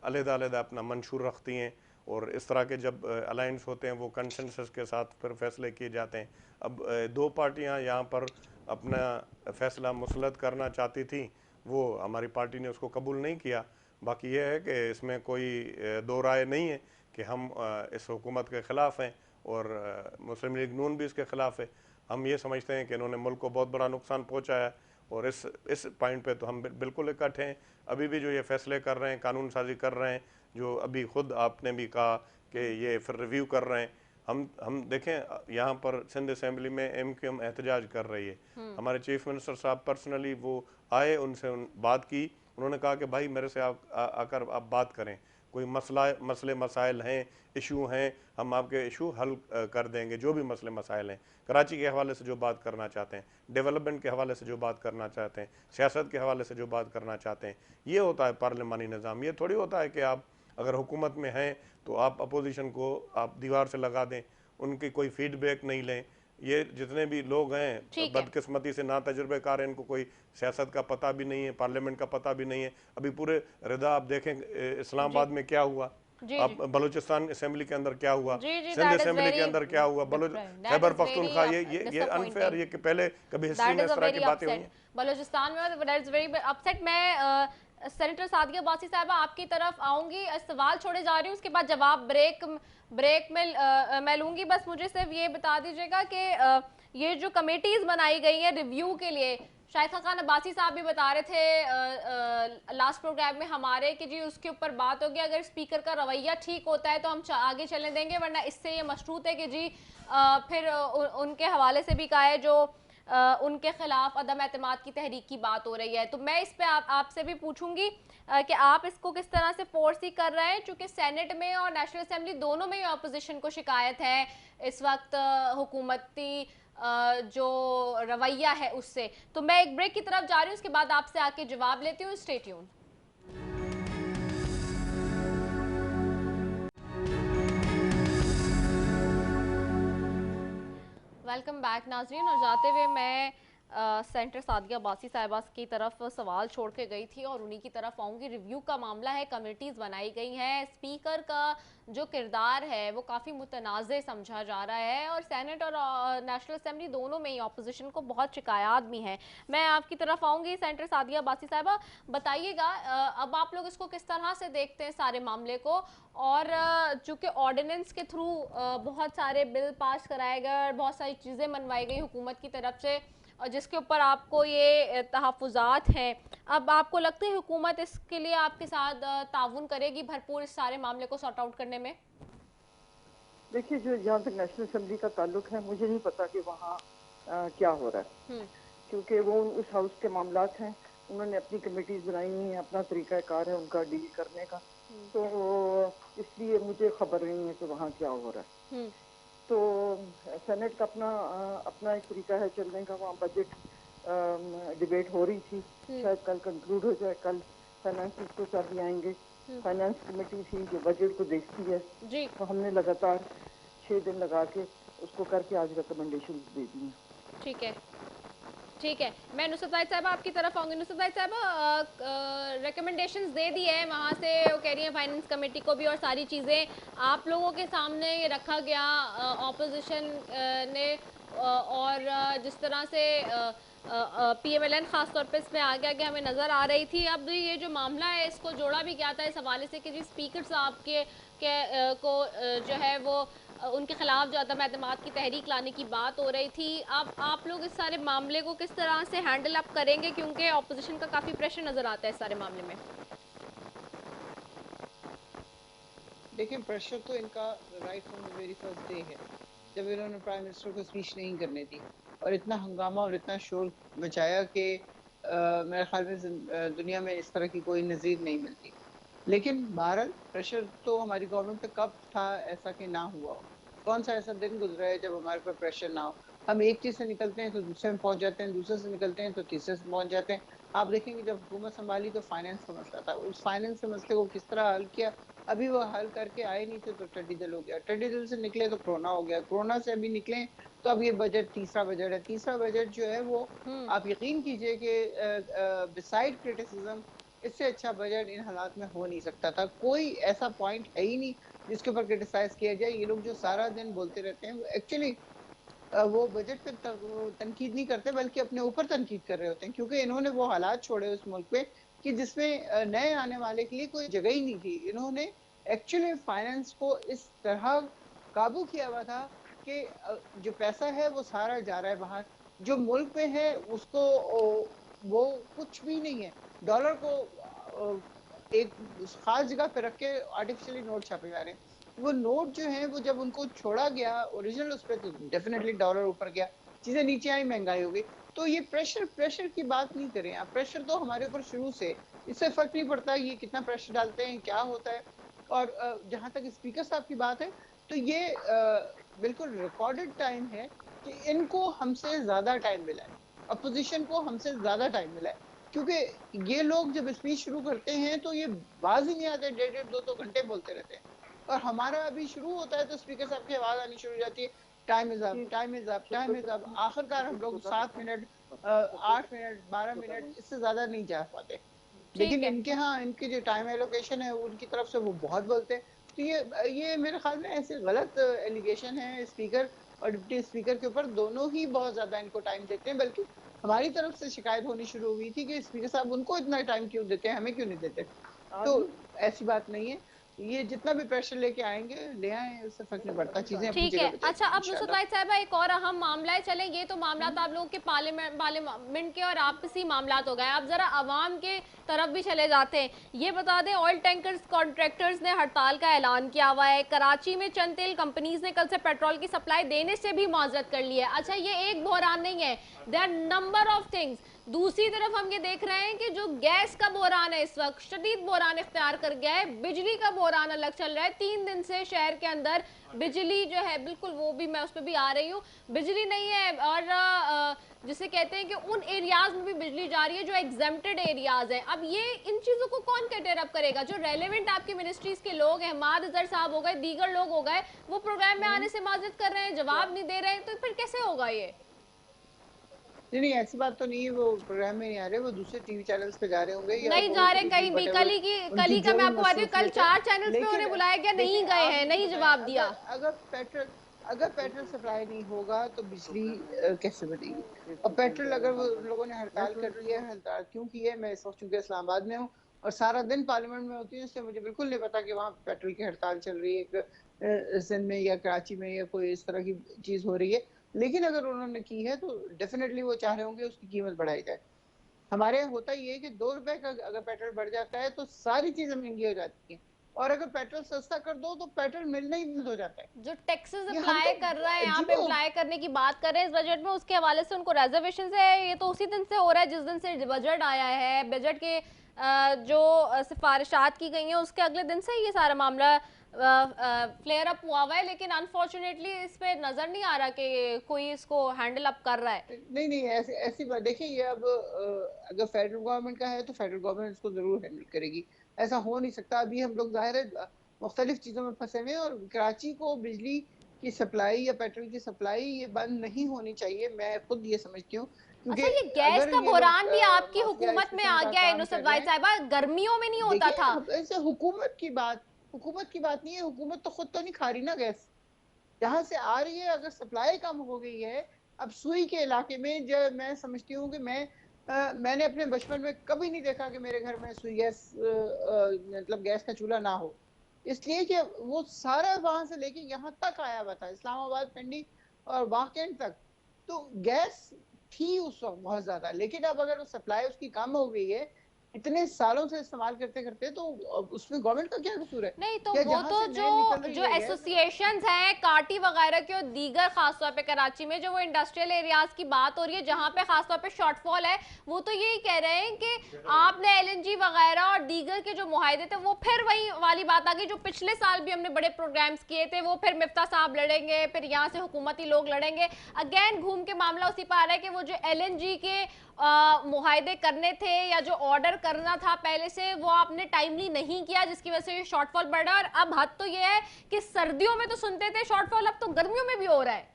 Speaker 3: अलग-अलग अपना मंशूर रखती हैं, और इस तरह के जब अलायंस होते हैं वो कंसेंसस के साथ फिर फैसले किए जाते हैं। अब दो पार्टियां यहाँ पर अपना फैसला मुसलत करना चाहती थी, वो हमारी पार्टी ने उसको कबूल नहीं किया। बाकी ये है कि इसमें कोई दो राय नहीं है कि हम इस हुकूमत के ख़िलाफ़ हैं, और मुस्लिम लीग नून भी इसके ख़िलाफ़ है। हम ये समझते हैं कि इन्होंने मुल्क को बहुत बड़ा नुकसान पहुंचाया, और इस पॉइंट पे तो हम बिल्कुल इकट्ठे हैं। अभी भी जो ये फैसले कर रहे हैं, कानून साजी कर रहे हैं, जो अभी खुद आपने भी कहा कि ये फिर रिव्यू कर रहे हैं। हम देखें, यहाँ पर सिंध असेंबली में एमक्यूएम एहतजाज कर रही है। हमारे चीफ मिनिस्टर साहब पर्सनली वो आए, उनसे बात की, उन्होंने कहा कि भाई मेरे से आकर आप बात करें, कोई मसले मसाइल हैं, इशू हैं, हम आपके इशू हल कर देंगे। जो भी मसले मसाइल हैं, कराची के हवाले से जो बात करना चाहते हैं, डेवलपमेंट के हवाले से जो बात करना चाहते हैं, सियासत के हवाले से जो बात करना चाहते हैं, ये होता है पार्लिमानी निज़ाम। ये थोड़ी होता है कि आप अगर हुकूमत में हैं तो आप अपोजिशन को आप दीवार से लगा दें, उनकी कोई फीडबैक नहीं लें। ये जितने भी लोग हैं बदकिस्मती से ना तजुर्बेकार हैं, इनको कोई सियासत का पता भी नहीं है, पार्लियामेंट का पता भी नहीं है। अभी पूरे रिदा आप देखें इस्लामाबाद में क्या हुआ, अब बलूचिस्तान असेंबली के अंदर क्या हुआ, सिंध असेंबली के अंदर क्या हुआ, खैबर पख्तूनख्वा, ये अनफेयर, ये कि पहले कभी हिस्ट्री में इस तरह की बातें हुई हैं।
Speaker 1: बलूचिस्तान में दैट इज वेरी अपसेट। मैं सेनेटर सादिया अब्बासी साहबा आपकी तरफ आऊंगी, सवाल छोड़े जा रही हूँ, उसके बाद जवाब ब्रेक में मैं लूंगी। बस मुझे सिर्फ ये बता दीजिएगा कि ये जो कमेटीज बनाई गई हैं रिव्यू के लिए, शाहिद खान अब्बासी साहब भी बता रहे थे लास्ट प्रोग्राम में हमारे कि जी उसके ऊपर बात होगी, अगर स्पीकर का रवैया ठीक होता है तो हम आगे चलने देंगे, वरना इससे ये मशरूत है कि जी फिर उनके हवाले से भी कहा है जो उनके खिलाफ अदम एतमाद की तहरीक की बात हो रही है। तो मैं इस पे आपसे भी पूछूंगी कि आप इसको किस तरह से फोर्स ही कर रहे हैं, चूंकि सेनेट में और नेशनल असेंबली दोनों में ही अपोजिशन को शिकायत है इस वक्त हुकूमती जो रवैया है उससे। तो मैं एक ब्रेक की तरफ जा रही हूँ, उसके बाद आपसे आके जवाब लेती हूँ। Stay tuned. वेलकम बैक नाजरीन। और जाते हुए मैं सेंटर सादिया अब्बासी साहिबा की तरफ सवाल छोड़ के गई थी और उन्हीं की तरफ आऊँगी। रिव्यू का मामला है, कमेटीज़ बनाई गई हैं, स्पीकर का जो किरदार है वो काफ़ी मुतनाज़ समझा जा रहा है और सेनेट और नेशनल असेंबली दोनों में ही अपोजिशन को बहुत शिकायत भी हैं। मैं आपकी तरफ आऊँगी सेंटर सादिया अब्बासी साहिबा, बताइएगा अब आप लोग इसको किस तरह से देखते हैं सारे मामले को, और चूँकि ऑर्डिनेंस के थ्रू बहुत सारे बिल पास कराए गए और बहुत सारी चीज़ें मनवाई गई हुकूमत की तरफ से और जिसके ऊपर आपको ये तहफ़्फ़ुज़ात हैं, अब आपको लगता है हुकूमत इसके लिए आपके साथ ताउन करेगी भरपूर इस सारे मामले को सॉर्ट आउट करने में?
Speaker 2: देखिए, जो जहाँ तक नेशनल असेंबली का ताल्लुक है, मुझे नहीं पता कि वहाँ क्या हो रहा है, क्योंकि वो उस हाउस के मामलात हैं, उन्होंने अपनी कमेटीज बनाई हुई हैं, अपना तरीक़ाकार है उनका डील करने का, तो इसलिए मुझे खबर नहीं है कि वहाँ क्या हो रहा है। तो सेनेट का अपना एक तरीका है चलने का। वहाँ बजट डिबेट हो रही थी, शायद कल कंक्लूड हो जाए, कल फाइनेंस को साथ आएंगे। फाइनेंस कमेटी थी जो बजट को देखती है जी। तो हमने लगातार 6 दिन लगा के उसको करके आज रिकमेंडेशन दे दी।
Speaker 1: ठीक है, ठीक है। मैं नुसरत वाहिद साहब आपकी तरफ आऊँगी। नुसरत वाहिद साहब रिकमेंडेशंस दे दी है वहाँ से, वो कह रही हैं फाइनेंस कमेटी को भी, और सारी चीज़ें आप लोगों के सामने रखा गया ऑपोजिशन ने, और जिस तरह से PMLN ख़ास तौर पे इसमें आ गया कि हमें नज़र आ रही थी। अब ये जो मामला है इसको जोड़ा भी गया था इस हवाले से कि जी स्पीकर साहब को जो है वो उनके खिलाफ जो अदम एतमाद की तहरीक लाने की बात हो रही थी। अब आप लोग इस सारे मामले को किस तरह से हैंडल अप करेंगे, क्योंकि ऑपोजिशन का काफ़ी प्रेशर नज़र आता है इस सारे मामले में?
Speaker 4: देखिए, प्रेशर तो इनका right from the very first day है, जब इन्होंने प्राइम मिनिस्टर को स्पीच नहीं करने दी और इतना हंगामा और इतना शोर मचाया कि मेरे ख्याल में दुनिया में इस तरह की कोई नज़ीर नहीं मिलती। लेकिन बहरहाल प्रेशर तो हमारी गवर्नमेंट पे कब था ऐसा कि ना हुआ हो? कौन सा ऐसा दिन गुजरा है जब हमारे पर प्रेशर ना हो? हम एक चीज़ से निकलते हैं तो दूसरे में पहुंच जाते हैं, दूसरे से निकलते हैं तो तीसरे से पहुंच जाते हैं। आप देखेंगे जब हुकूमत संभाली तो फाइनेंस का मसला था, उस फाइनेंस के मसले को किस तरह हल किया, अभी वो हल करके आए नहीं थे तो टड्डी दल हो गया, टड्डी दल से निकले तो कोरोना हो गया, कोरोना से अभी निकले तो अब ये बजट तीसरा बजट है। तीसरा बजट जो है वो आप यकीन कीजिए कि बिसाइड क्रिटिसिज्म इससे अच्छा बजट इन हालात में हो नहीं सकता था। कोई ऐसा पॉइंट है ही नहीं जिसके ऊपर क्रिटिसाइज किया जाए। ये लोग जो सारा दिन बोलते रहते हैं, एक्चुअली वो बजट पे तनकीद नहीं करते बल्कि अपने ऊपर तनकीद कर रहे होते हैं, क्योंकि इन्होंने वो हालात छोड़े उस मुल्क पे कि जिसमें नए आने वाले के लिए कोई जगह ही नहीं थी। इन्होंने एक्चुअली फाइनेंस को इस तरह काबू किया हुआ था कि जो पैसा है वो सारा जा रहा है बाहर, जो मुल्क में है उसको वो कुछ भी नहीं है। डॉलर को एक खास जगह पे रख के आर्टिफिशियली नोट छापे जा रहे हैं। वो नोट जो है वो जब उनको छोड़ा गया ओरिजिनल उस पर, तो डेफिनेटली डॉलर ऊपर गया, चीजें नीचे आई, महंगाई हो गई। तो ये प्रेशर की बात नहीं करें आप, प्रेशर तो हमारे ऊपर शुरू से, इससे फर्क नहीं पड़ता ये कितना प्रेशर डालते हैं, क्या होता है। और जहां तक स्पीकर साहब की बात है तो ये बिल्कुल रिकॉर्डेड टाइम है कि इनको हमसे ज्यादा टाइम मिला है, अपोजिशन को हमसे ज्यादा टाइम मिला है, क्योंकि ये लोग जब स्पीच शुरू करते हैं तो ये बाज ही नहीं आते, 1.5-2 घंटे बोलते रहते हैं। और हमारा अभी शुरू होता है तो स्पीकर साहब की आवाज आनी शुरू हो जाती है, time is up, time is up, time is up. आखिरकार हम लोग 7 मिनट 8 मिनट 12 मिनट इससे ज्यादा नहीं जा पाते। लेकिन इनके यहाँ इनकी जो टाइम एलोकेशन है उनकी तरफ से वो बहुत बोलते हैं। तो ये मेरे ख्याल में ऐसे गलत एलिगेशन है स्पीकर और डिप्टी स्पीकर के ऊपर, दोनों ही बहुत ज्यादा इनको टाइम देते हैं, बल्कि हमारी तरफ से शिकायत होनी शुरू हुई थी कि स्पीकर साहब उनको इतना टाइम क्यों देते हैं, हमें क्यों नहीं देते। तो ऐसी बात नहीं है, ये जितना भी प्रेशर लेके आएंगे ले आए, उससे फर्क नहीं पड़ता, चीजें अपनी
Speaker 1: ठीक है।
Speaker 4: जगह पे
Speaker 1: अच्छा,
Speaker 4: जाएंगी
Speaker 1: अब नुसरत
Speaker 4: इंशाल्लाह।
Speaker 1: वाहिद साहबा एक और अहम मामला है, चलें ये तो मामला तो आप लोगों के पार्लियामेंट के और आपसी मामलात हो गए, अब जरा आवाम के तरफ भी चले जाते हैं। ये बता दें, ऑयल टैंकर्स कॉन्ट्रैक्टर्स ने हड़ताल का ऐलान किया हुआ है। कराची में चंद तेल कंपनीज ने कल से पेट्रोल की सप्लाई देने से भी मुआवजत कर ली है। अच्छा, ये एक बहरान नहीं है, there are number of things. दूसरी तरफ हम ये देख रहे हैं कि जो गैस का बहरान है इस वक्त शदीद बहरान इख्तियार कर गया है, बिजली का बहरान अलग चल रहा है। 3 दिन से शहर के अंदर बिजली जो है, बिल्कुल वो भी मैं उस पर भी आ रही हूँ, बिजली नहीं है। और जिसे कहते हैं कि उन एरियाज में भी बिजली जा रही है जो एग्जेम्प्टेड एरियाज हैं। अब ये इन चीज़ों को कौन कैटर अप करेगा? जो रेलेवेंट आपकी मिनिस्ट्रीज के लोग हैं, हमाद अजहर साहब हो गए, दीगर लोग हो गए, वो प्रोग्राम में आने से माजरत कर रहे हैं, जवाब नहीं दे रहे हैं, तो फिर कैसे होगा ये?
Speaker 4: नहीं, ऐसी बात तो नहीं है, वो प्रोग्राम में नहीं आ रहे, वो दूसरे टीवी चैनल्स पे जा रहे होंगे या
Speaker 1: नहीं जा रहे कहीं भी। कल ही का मैं आपको बता रही हूँ, कल 4 चैनल्स पे उन्हें बुलाया गया, नहीं गए हैं, नहीं जवाब दिया।
Speaker 4: अगर पेट्रोल सप्लाई नहीं होगा तो बिजली कैसे बनेगी? और पेट्रोल अगर वो लोगों ने हड़ताल कर रही है, हड़ताल क्यों की है? मैं इस वक्त चूंकि इस्लामाबाद में हूँ और सारा दिन पार्लियामेंट में होती हूँ, इसलिए मुझे बिल्कुल नहीं पता कि वहाँ पेट्रोल की हड़ताल चल रही है सिंध में या कराची में या कोई इस तरह की चीज हो रही है। लेकिन अगर उन्होंने की है तो डेफिनेटली वो चाह रहे होंगे उसकी कीमत बढ़ाई जाए। हमारे यहाँ होता ये है कि 2 रुपए का अगर पेट्रोल बढ़ जाता है तो सारी चीजें महंगी हो जाती हैं, और अगर पेट्रोल सस्ता कर दो तो पेट्रोल मिलना ही बंद हो जाता है।
Speaker 1: जो टैक्सेस
Speaker 4: ये हम
Speaker 1: अप्लाई
Speaker 4: तो
Speaker 1: कर रहा है, यहाँ पे
Speaker 4: अजीबो
Speaker 1: अप्लाई करने की बात कर रहे हैं इस बजट में, उसके हवाले से उनको रिजर्वेशन है। ये तो उसी दिन से हो रहा है जिस दिन से बजट आया है। बजट के जो सिफारिशात की गई हैं उसके अगले दिन से ये सारा मामला फ्लेयर अप हुआ है, लेकिन अनफॉर्चुनेटली इस पे नजर नहीं आ रहा कि कोई इसको हैंडल अप कर रहा है।
Speaker 4: नहीं, ऐसी बात देखिए, ये अब अगर फेडरल गवर्नमेंट का है तो फेडरल गवर्नमेंट इसको जरूर हैंडल करेगी, ऐसा हो नहीं सकता। अभी हम लोग जाहिर है मुख्तलिफ चीजों में फंसे हुए हैं, और कराची को बिजली की सप्लाई या पेट्रोल की सप्लाई ये बंद नहीं होनी चाहिए, मैं खुद ये समझती हूँ।
Speaker 1: अच्छा, ये गैस का बहरान भी आपकी हुकूमत में आ गया है नुसरत वाहिद साहिबा, गर्मियों में नहीं होता था।
Speaker 4: ऐसे हुकूमत की बात नहीं है, हुकूमत तो खुद तो नहीं खा रही ना गैस, जहाँ से आ रही है। अगर सप्लाई कम हो गई है, अब सुई के इलाके में, जब मैं समझती हूँ कि मैंने अपने बचपन में कभी नहीं देखा कि मेरे घर में सुई गैस मतलब गैस का चूल्हा ना हो, इसलिए कि वो सारा वहां से लेके यहाँ तक आया हुआ था, इस्लामाबाद, पिंडी और वाकई तक। तो गैस थी उस वक्त बहुत ज्यादा, लेकिन अब अगर वो सप्लाई उसकी कम हो गई है इतने सालों से इस्तेमाल करते करते, तो उसमें गवर्नमेंट का क्या कसूर है?
Speaker 1: नहीं तो वो तो जो एसोसिएशंस हैं काटी वगैरह के और दीगर खासतौर पे कराची में जो वो इंडस्ट्रियल एरियाज की बात हो रही है जहां पे खासतौर पे शॉर्टफॉल है, वो तो यही कह रहे हैं कि आपने एलएनजी वगैरह और दीगर के जो मुआहदे थे वो फिर वही वाली बात आ गई जो पिछले साल भी हमने बड़े प्रोग्राम्स किए थे, वो फिर मिफ्ता साहब लड़ेंगे, फिर यहाँ से हुकूमती लोग लड़ेंगे। अगेन घूम के मामला उसी पर आ रहा है कि वो जो एलएनजी के मुआहदे करने थे या जो ऑर्डर करना था पहले से वो आपने टाइमली नहीं किया, जिसकी वजह से ये शॉर्टफॉल बढ़ रहा है। और अब हद तो ये है कि सर्दियों में तो सुनते थे शॉर्टफॉल, अब तो गर्मियों में भी हो रहा है।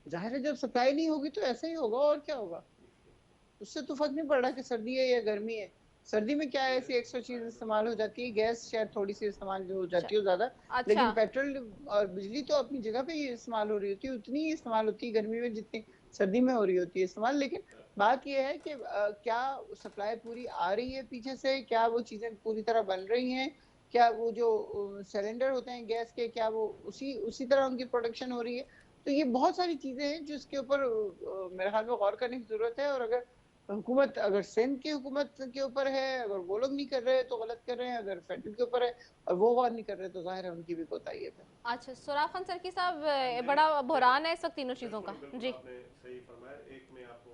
Speaker 4: जाहिर है जब सप्लाई नहीं होगी तो ऐसा ही होगा, और क्या होगा? उससे तो फर्क नहीं पड़ रहा कि सर्दी है या गर्मी है। सर्दी में क्या है, ऐसी एक्स्ट्रा चीज इस्तेमाल हो जाती है, गैस शायद थोड़ी सी इस्तेमाल हो जाती है ज्यादा, लेकिन पेट्रोल और बिजली तो अपनी जगह पे ही इस्तेमाल हो रही होती है, उतनी ही इस्तेमाल होती है गर्मी में जितनी सर्दी में हो रही होती है इस्तेमाल। लेकिन बात यह है कि क्या सप्लाई पूरी आ रही है पीछे से, क्या वो चीजें पूरी तरह बन रही हैं, क्या वो जो सिलेंडर होते हैं गैस के, क्या वो उसी तरह उनकी प्रोडक्शन हो रही है? तो ये बहुत सारी चीजें हैं जिसके ऊपर मेरे ख्याल में गौर करने की जरूरत है। और अगर हुकूमत, अगर सिंध की हुकूमत के ऊपर है, अगर वो लोग नहीं कर रहे तो गलत कर रहे हैं, अगर फेडरल के ऊपर है और वो गौर नहीं कर रहे तो जाहिर है उनकी भी कोताही है।
Speaker 1: अच्छा, सुराग खान सरकी साहब, बड़ा बहरान है इस वक्त तीनों चीजों का। जी
Speaker 3: सही फरमाया। एक मैं आपको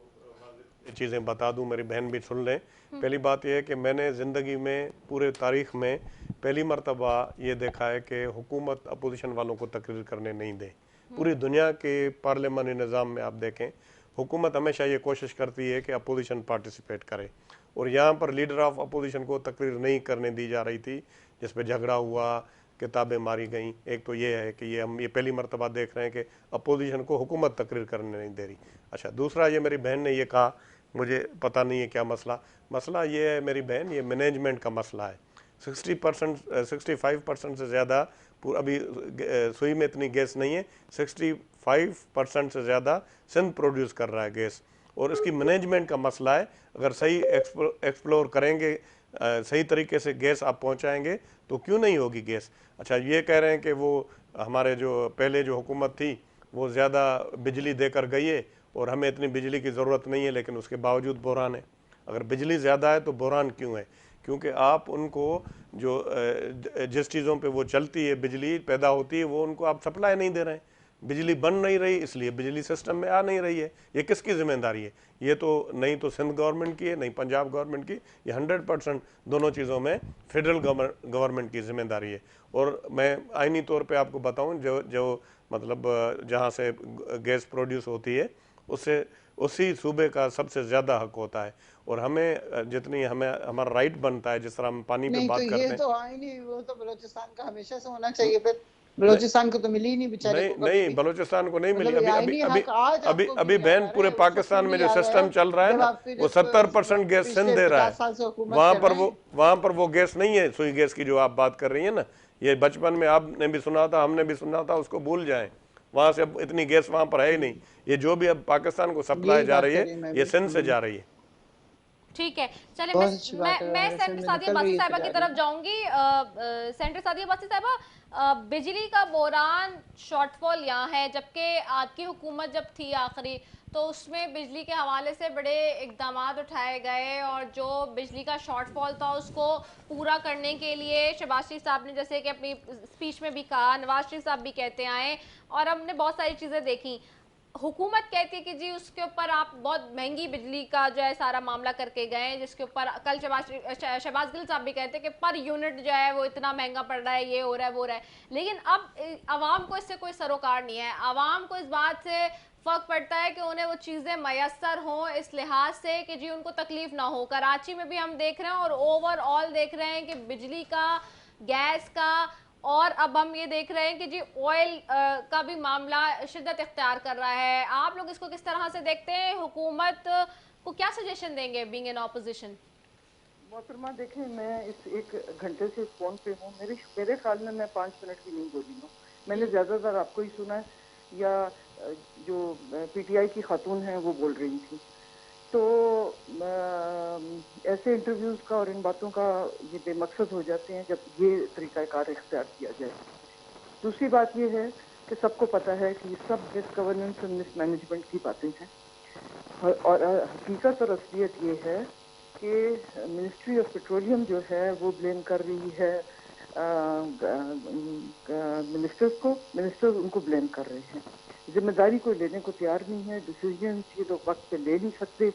Speaker 3: चीज़ें बता दूं, मेरी बहन भी सुन लें। पहली बात यह है कि मैंने ज़िंदगी में पूरे तारीख में पहली मरतबा ये देखा है कि हुकूमत अपोजिशन वालों को तकरीर करने नहीं दे। पूरी दुनिया के पार्लियामानी निज़ाम में आप देखें, हुकूमत हमेशा ये कोशिश करती है कि अपोजिशन पार्टिसिपेट करे, और यहाँ पर लीडर ऑफ अपोजिशन को तकरीर नहीं करने दी जा रही थी, जिस पर झगड़ा हुआ, किताबें मारी गई। एक तो ये है कि हम ये पहली मरतबा देख रहे हैं कि अपोजिशन को हुकूमत तकरीर करने नहीं दे रही। अच्छा, दूसरा ये मेरी बहन ने ये कहा, मुझे पता नहीं है क्या मसला ये है मेरी बहन, ये मैनेजमेंट का मसला है। 60%, 65% से ज़्यादा अभी सुई में इतनी गैस नहीं है, 65% से ज़्यादा सिंध प्रोड्यूस कर रहा है गैस, और इसकी मैनेजमेंट का मसला है। अगर सही एक्सप्लोर करेंगे, सही तरीके से गैस आप पहुंचाएंगे तो क्यों नहीं होगी गैस। अच्छा, ये कह रहे हैं कि वो हमारे जो पहले जो हुकूमत थी वो ज़्यादा बिजली देकर गई है और हमें इतनी बिजली की ज़रूरत नहीं है, लेकिन उसके बावजूद बहरान है। अगर बिजली ज़्यादा है तो बहरान क्यों है? क्योंकि आप उनको जो जिस चीज़ों पे वो चलती है, बिजली पैदा होती है, वो उनको आप सप्लाई नहीं दे रहे हैं। बिजली बन नहीं रही, इसलिए बिजली सिस्टम में आ नहीं रही है। ये किसकी जिम्मेदारी है? ये तो नहीं तो सिंध गवर्नमेंट की है, नहीं पंजाब गवर्नमेंट की। ये 100% दोनों चीज़ों में फेडरल गवर्नमेंट की जिम्मेदारी है। और मैं आइनी तौर पे आपको बताऊं, जो जो मतलब जहाँ से गैस प्रोड्यूस होती है उससे उसी सूबे का सबसे ज़्यादा हक होता है। और हमें जितनी हमें हमारा राइट बनता है, जिस तरह हम पानी पे
Speaker 4: नहीं तो
Speaker 3: बात
Speaker 4: ये
Speaker 3: करते हैं।
Speaker 4: तो है ही नहीं, वो तो बलूचिस्तान का हमेशा से होना चाहिए। फिर बलूचिस्तान को तो मिली ही नहीं बेचारे
Speaker 3: नहीं
Speaker 4: को कभी
Speaker 3: नहीं,
Speaker 4: भी।
Speaker 3: बलूचिस्तान को नहीं मिली।
Speaker 4: मतलब
Speaker 3: अभी अभी
Speaker 4: आईनी
Speaker 3: अभी
Speaker 4: हक आज
Speaker 3: अभी
Speaker 4: आपको
Speaker 3: अभी
Speaker 4: क्यों याद
Speaker 3: बहन,
Speaker 4: आ रहा
Speaker 3: पूरे
Speaker 4: है? वो सब
Speaker 3: पाकिस्तान
Speaker 4: तभी
Speaker 3: में जो
Speaker 4: याद आया
Speaker 3: सिस्टम चल रहा है
Speaker 4: जब
Speaker 3: ना,
Speaker 4: आपके
Speaker 3: वो
Speaker 4: जब
Speaker 3: 70% गैस सिंध
Speaker 4: पिछले
Speaker 3: दे रहा
Speaker 4: 50
Speaker 3: है।
Speaker 4: साल से हुकूमत कर रहे हैं।
Speaker 3: वहां पर वो गैस नहीं है, सुई गैस की जो आप बात कर रही है ना। ये बचपन में आपने भी सुना था, हमने भी सुना था, उसको भूल जाएं। वहां से अब इतनी गैस वहां पर है ही नहीं। ये जो भी अब पाकिस्तान को सप्लाई
Speaker 4: यही
Speaker 3: जा
Speaker 4: बात
Speaker 3: रही
Speaker 4: कर
Speaker 3: है,
Speaker 4: रही मैं
Speaker 3: ये
Speaker 4: भी।
Speaker 3: सिंध से जा रही है।
Speaker 1: ठीक है, चले
Speaker 4: बहुत अच्छी बात है,
Speaker 1: मैं
Speaker 4: अगर
Speaker 1: सेंटर
Speaker 4: सिंध में
Speaker 1: सादिया
Speaker 4: निकल रही
Speaker 1: बासी
Speaker 4: है तो
Speaker 1: साहिबा
Speaker 4: जा
Speaker 1: की
Speaker 4: रही
Speaker 1: तरफ
Speaker 4: है।
Speaker 1: जाऊंगी। सेंटर सादिया बासी साहिबा, बिजली का बोरान शॉर्टफॉल यहाँ है, जबकि आपकी हुकूमत जब थी आखिरी, तो उसमें बिजली के हवाले से बड़े इकदाम उठाए गए और जो बिजली का शॉर्टफॉल था उसको पूरा करने के लिए शहबाज शरीफ साहब ने, जैसे कि अपनी स्पीच में भी कहा, नवाज शरीफ साहब भी कहते आए, और हमने बहुत सारी चीज़ें देखी। हुकूमत कहती है कि जी उसके ऊपर आप बहुत महंगी बिजली का जो है सारा मामला करके गए हैं, जिसके ऊपर कल शहबाज गिल साहब भी कहते हैं कि पर यूनिट जो है वो इतना महंगा पड़ रहा है, ये हो रहा है, वो हो रहा है। लेकिन अब आवाम को इससे कोई सरोकार नहीं है। आवाम को इस बात से फ़र्क पड़ता है कि उन्हें वो चीज़ें मैसर हों, इस लिहाज से कि जी उनको तकलीफ ना हो। कराची में भी हम देख रहे हैं और ओवरऑल देख रहे हैं कि बिजली का, गैस का, और अब हम ये देख रहे हैं कि जी ऑयल का भी मामला शिद्दत इख्तियार कर रहा है। आप लोग इसको किस तरह से देखते हैं? हुकूमत को क्या सजेशन देंगे बीइंग इन ऑपोजिशन?
Speaker 2: मोहतरमा देखें, मैं इस 1 घंटे से फोन पे हूँ। मेरे ख्याल में मैं 5 मिनट भी नहीं बोली हूँ। मैंने ज़्यादातर आपको ही सुना है, या जो पीटीआई की खातून है वो बोल रही थी। तो ऐसे इंटरव्यूज़ का और इन बातों का ये बेमकसद हो जाते हैं जब ये तरीक़ाकार इख्तियार किया जाए। दूसरी बात ये है कि सबको पता है कि सब मिस गवर्नेंस और मिस मैनेजमेंट की बातें हैं, और हकीकत और असलियत ये है कि मिनिस्ट्री ऑफ पेट्रोलियम जो है वो ब्लेम कर रही है मिनिस्टर्स उनको ब्लेम कर रहे हैं। जिम्मेदारी कोई लेने को तैयार नहीं है, डिसीजन ये लोग वक्त पे ले नहीं सकते।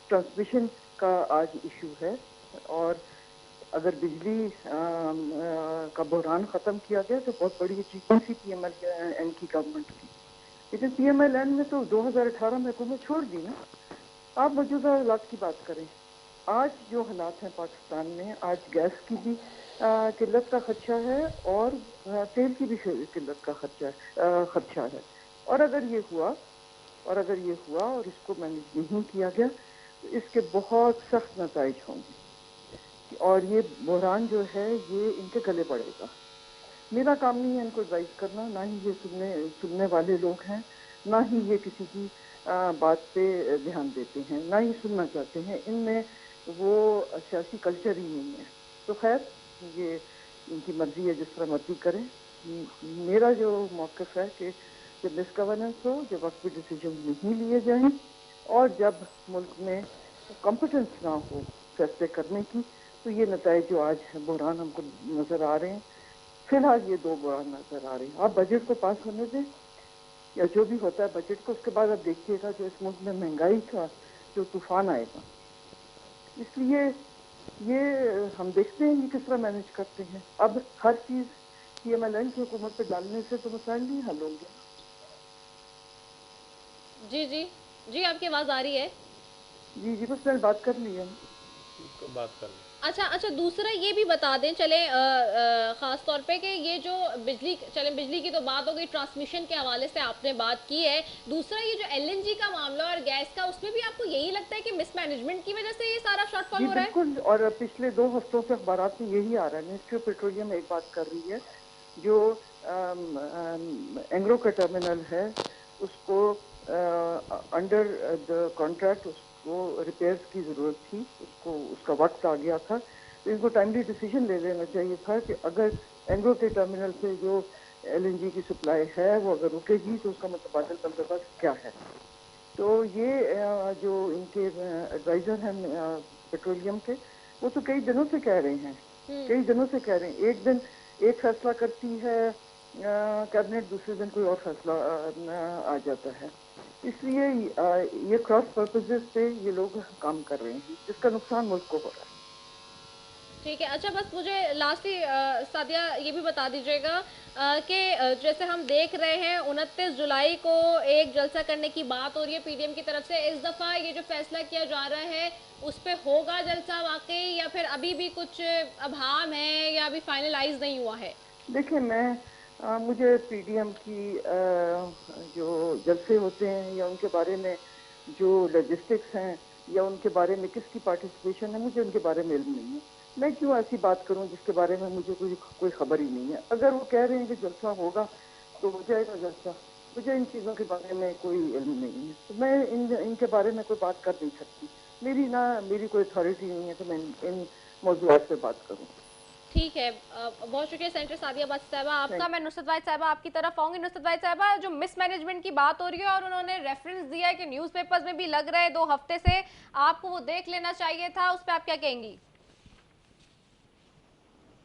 Speaker 2: ट्रांसमिशन का आज इशू है, और अगर बिजली का बहरान ख़त्म किया गया तो बहुत बड़ी अचीवमेंट थी PMLN की गवर्नमेंट की। लेकिन PMLN में तो 2018 में हुकूमत छोड़ दी ना। आप मौजूदा हालात की बात करें, आज जो हालात हैं पाकिस्तान में, आज गैस की भी किल्लत का खदशा है और तेल की भी किल्लत का खदशा है। और अगर ये हुआ और इसको मैनेज नहीं किया गया तो इसके बहुत सख्त नताइज होंगे, और ये बहरान जो है ये इनके गले पड़ेगा। मेरा काम नहीं है इनको एडवाइस करना, ना ही ये सुनने वाले लोग हैं, ना ही ये किसी की बात पे ध्यान देते हैं, ना ही सुनना चाहते हैं। इनमें वो सियासी कल्चर ही नहीं है। तो खैर, ये इनकी मर्जी है, जिस तरह मर्जी करें। मेरा जो मौक़िफ़ है कि जब मिस गवर्नेंस हो, जब वक्त पे डिसीजन नहीं लिए जाएं, और जब मुल्क में कॉम्पिटेंस ना हो फैसले करने की, तो ये नताइज जो आज बहरान हमको नज़र आ रहे हैं, फिलहाल ये 2 बहरान नज़र आ रहे हैं। आप बजट को पास होने दें, या जो भी होता है बजट को, उसके बाद आप देखिएगा जो इस मुल्क में महंगाई का जो तूफान आएगा। इसलिए ये हम देखते हैं ये किस तरह मैनेज करते हैं। अब हर चीज़ PMLN की हुकूमत पे डालने से तो मसाइल नहीं हल होंगे।
Speaker 1: जी जी जी, आपकी आवाज़ आ रही है?
Speaker 2: जी जी, बस मैंने बात कर ली है।
Speaker 3: बात कर लें।
Speaker 1: अच्छा, दूसरा ये भी बता दें चले खास तौर पे कि ये जो बिजली की तो बात हो गई, ट्रांसमिशन के हवाले से आपने बात की है। दूसरा ये जो एलएनजी का मामला और गैस का, उसमें भी आपको यही लगता है कि मिसमैनेजमेंट की वजह से ये सारा शॉर्टफॉल
Speaker 2: जी
Speaker 1: हो रहा है?
Speaker 2: बिल्कुल, और पिछले 2 हफ्तों से अखबारात में यही आ रहा है। मिनिस्ट्री ऑफ पेट्रोलियम एक बात कर रही है, जो एंग्रो का टर्मिनल है उसको अंडर द कॉन्ट्रैक्ट उसको रिपेयर्स की ज़रूरत थी, उसको उसका वक्त आ गया था, तो इनको टाइमली डिसीजन ले लेना चाहिए था कि अगर एंग्रो के टर्मिनल से जो एलएनजी की सप्लाई है वो अगर रुकेगी तो उसका मुतबादल बंदोबस्त क्या है। तो ये जो इनके एडवाइजर हैं पेट्रोलियम के, वो तो कई दिनों से कह रहे हैं, कई दिनों से कह रहे हैं। एक दिन एक फैसला करती है कैबिनेट, दूसरे दिन कोई और फैसला आ जाता है। इसलिए ये क्रॉस पर्पसेस पे ये लोग काम कर रहे हैं, जिसका नुकसान मुल्क को हो रहा है।
Speaker 1: ठीक है। अच्छा, बस मुझे लास्टली सादिया ये भी बता दीजिएगा कि जैसे हम देख रहे हैं 29 जुलाई को एक जलसा करने की बात हो रही है पीडीएम की तरफ से। इस दफ़ा ये जो फैसला किया जा रहा है उस पे होगा जलसा वाकई, या फिर अभी भी कुछ अभाम है या अभी फाइनलाइज नहीं हुआ है?
Speaker 2: देखिए, मुझे पीडीएम की जो जलसे होते हैं या उनके बारे में जो लॉजिस्टिक्स हैं या उनके बारे में किसकी पार्टिसिपेशन है, मुझे उनके बारे में इल्म नहीं है। मैं क्यों ऐसी बात करूं जिसके बारे में मुझे कोई खबर ही नहीं है। अगर वो कह रहे हैं कि जलसा होगा तो हो जाएगा जलसा। मुझे इन चीज़ों के बारे में कोई इल्म नहीं है, तो मैं इनके बारे में कोई बात कर नहीं सकती। मेरी कोई अथॉरिटी नहीं है कि मैं इन मौजूदात पे बात करूँ।
Speaker 1: ठीक है। बहुत शुक्रिया सेंटर सादिया बात साहबा आपका।
Speaker 2: थैंक
Speaker 1: मैं नुसरत वाहिद साहबा आपकी तरफ आऊंगी। नुसरत वाहिद साहबा, जो मिसमैनेजमेंट की बात हो रही है और उन्होंने रेफरेंस दिया है कि न्यूज़पेपर्स में भी लग रहा है 2 हफ्ते से, आपको वो देख लेना चाहिए था, उस पर आप क्या कहेंगी?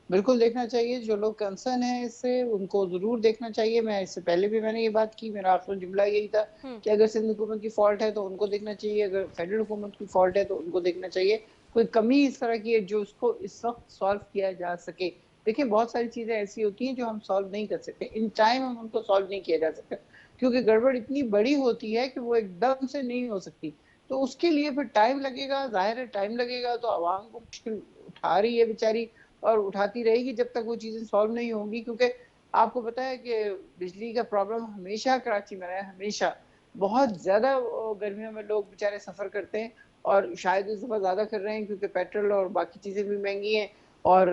Speaker 4: बिल्कुल देखना चाहिए, जो लोग कंसर्न है इससे उनको ज़रूर देखना चाहिए। मैं इससे पहले भी मैंने ये बात की, मेरा आखिरी जुमला यही था कि अगर सिंध हुकूमत की फ़ॉल्ट है तो उनको देखना चाहिए, अगर फेडरल हुकूमत की फ़ॉल्ट है तो उनको देखना चाहिए। कोई कमी इस तरह की है जो उसको इस वक़्त सॉल्व किया जा सके। देखिए, बहुत सारी चीज़ें ऐसी होती हैं जो हम सॉल्व नहीं कर सकते, इन टाइम हम उनको सॉल्व नहीं किया जा सकता, क्योंकि गड़बड़ इतनी बड़ी होती है कि वो एकदम से नहीं हो सकती। तो उसके लिए फिर टाइम लगेगा, ज़ाहिर है टाइम लगेगा, तो आवाम को मुश्किल उठा रही है बेचारी और उठाती रहेगी जब तक वो चीज़ें सॉल्व नहीं होंगी, क्योंकि आपको पता है कि बिजली का प्रॉब्लम हमेशा कराची में रहा है, हमेशा। बहुत ज़्यादा गर्मियों में लोग बेचारे सफ़र करते हैं और शायद इस दफ़ा ज़्यादा कर रहे हैं क्योंकि पेट्रोल और बाकी चीज़ें भी महँगी हैं और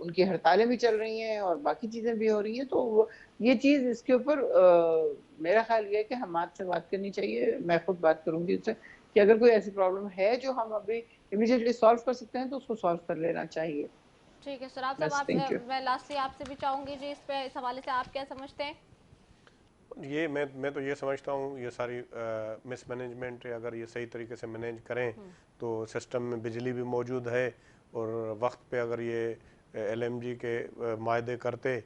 Speaker 4: उनकी हड़तालें भी चल रही हैं और बाकी चीज़ें भी हो रही हैं। तो ये चीज़ इसके ऊपर मेरा ख़्याल ये है कि हमाद से बात करनी चाहिए। मैं खुद बात करूँगी उससे कि अगर कोई ऐसी प्रॉब्लम है जो हम अभी इमीडिएटली सॉल्व कर सकते हैं तो उसको सॉल्व कर लेना चाहिए।
Speaker 1: ठीक है सराब साहब,
Speaker 4: बस, थैंक यू।
Speaker 1: मैं लास्टली आपसे भी चाहूंगी जी, इस हवाले से आप क्या समझते हैं?
Speaker 3: ये मैं तो ये समझता हूँ, ये सारी मिसमैनेजमेंट अगर ये सही तरीके से मैनेज करें तो सिस्टम में बिजली भी मौजूद है, और वक्त पे अगर ये एलएमजी के मायदे करते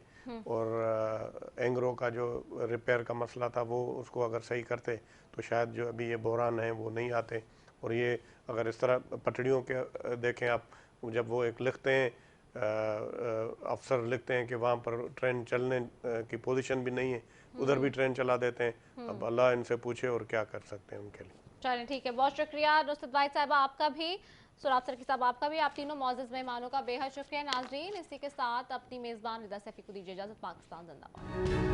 Speaker 3: और एंग्रो का जो रिपेयर का मसला था वो उसको अगर सही करते तो शायद जो अभी ये बहरान हैं वो नहीं आते। और ये अगर इस तरह पटड़ियों के देखें आप, जब वो एक लिखते हैं अफसर लिखते हैं कि वहाँ पर ट्रेन चलने की पोजीशन भी नहीं है, उधर भी ट्रेन चला देते हैं। अब अल्लाह इनसे पूछे और क्या कर सकते हैं उनके लिए।
Speaker 1: चलें, ठीक है, बहुत शुक्रिया नुसरत वाहिद साहबा आपका भी, सुराब सरकी साहब आपका भी, आप तीनों मौजूद मेहमानों का बेहद शुक्रिया। नाजरीन, इसी के साथ अपनी मेज़बान रिदा सैफी को दीजिए इजाज़त। पाकिस्तान जिंदाबाद।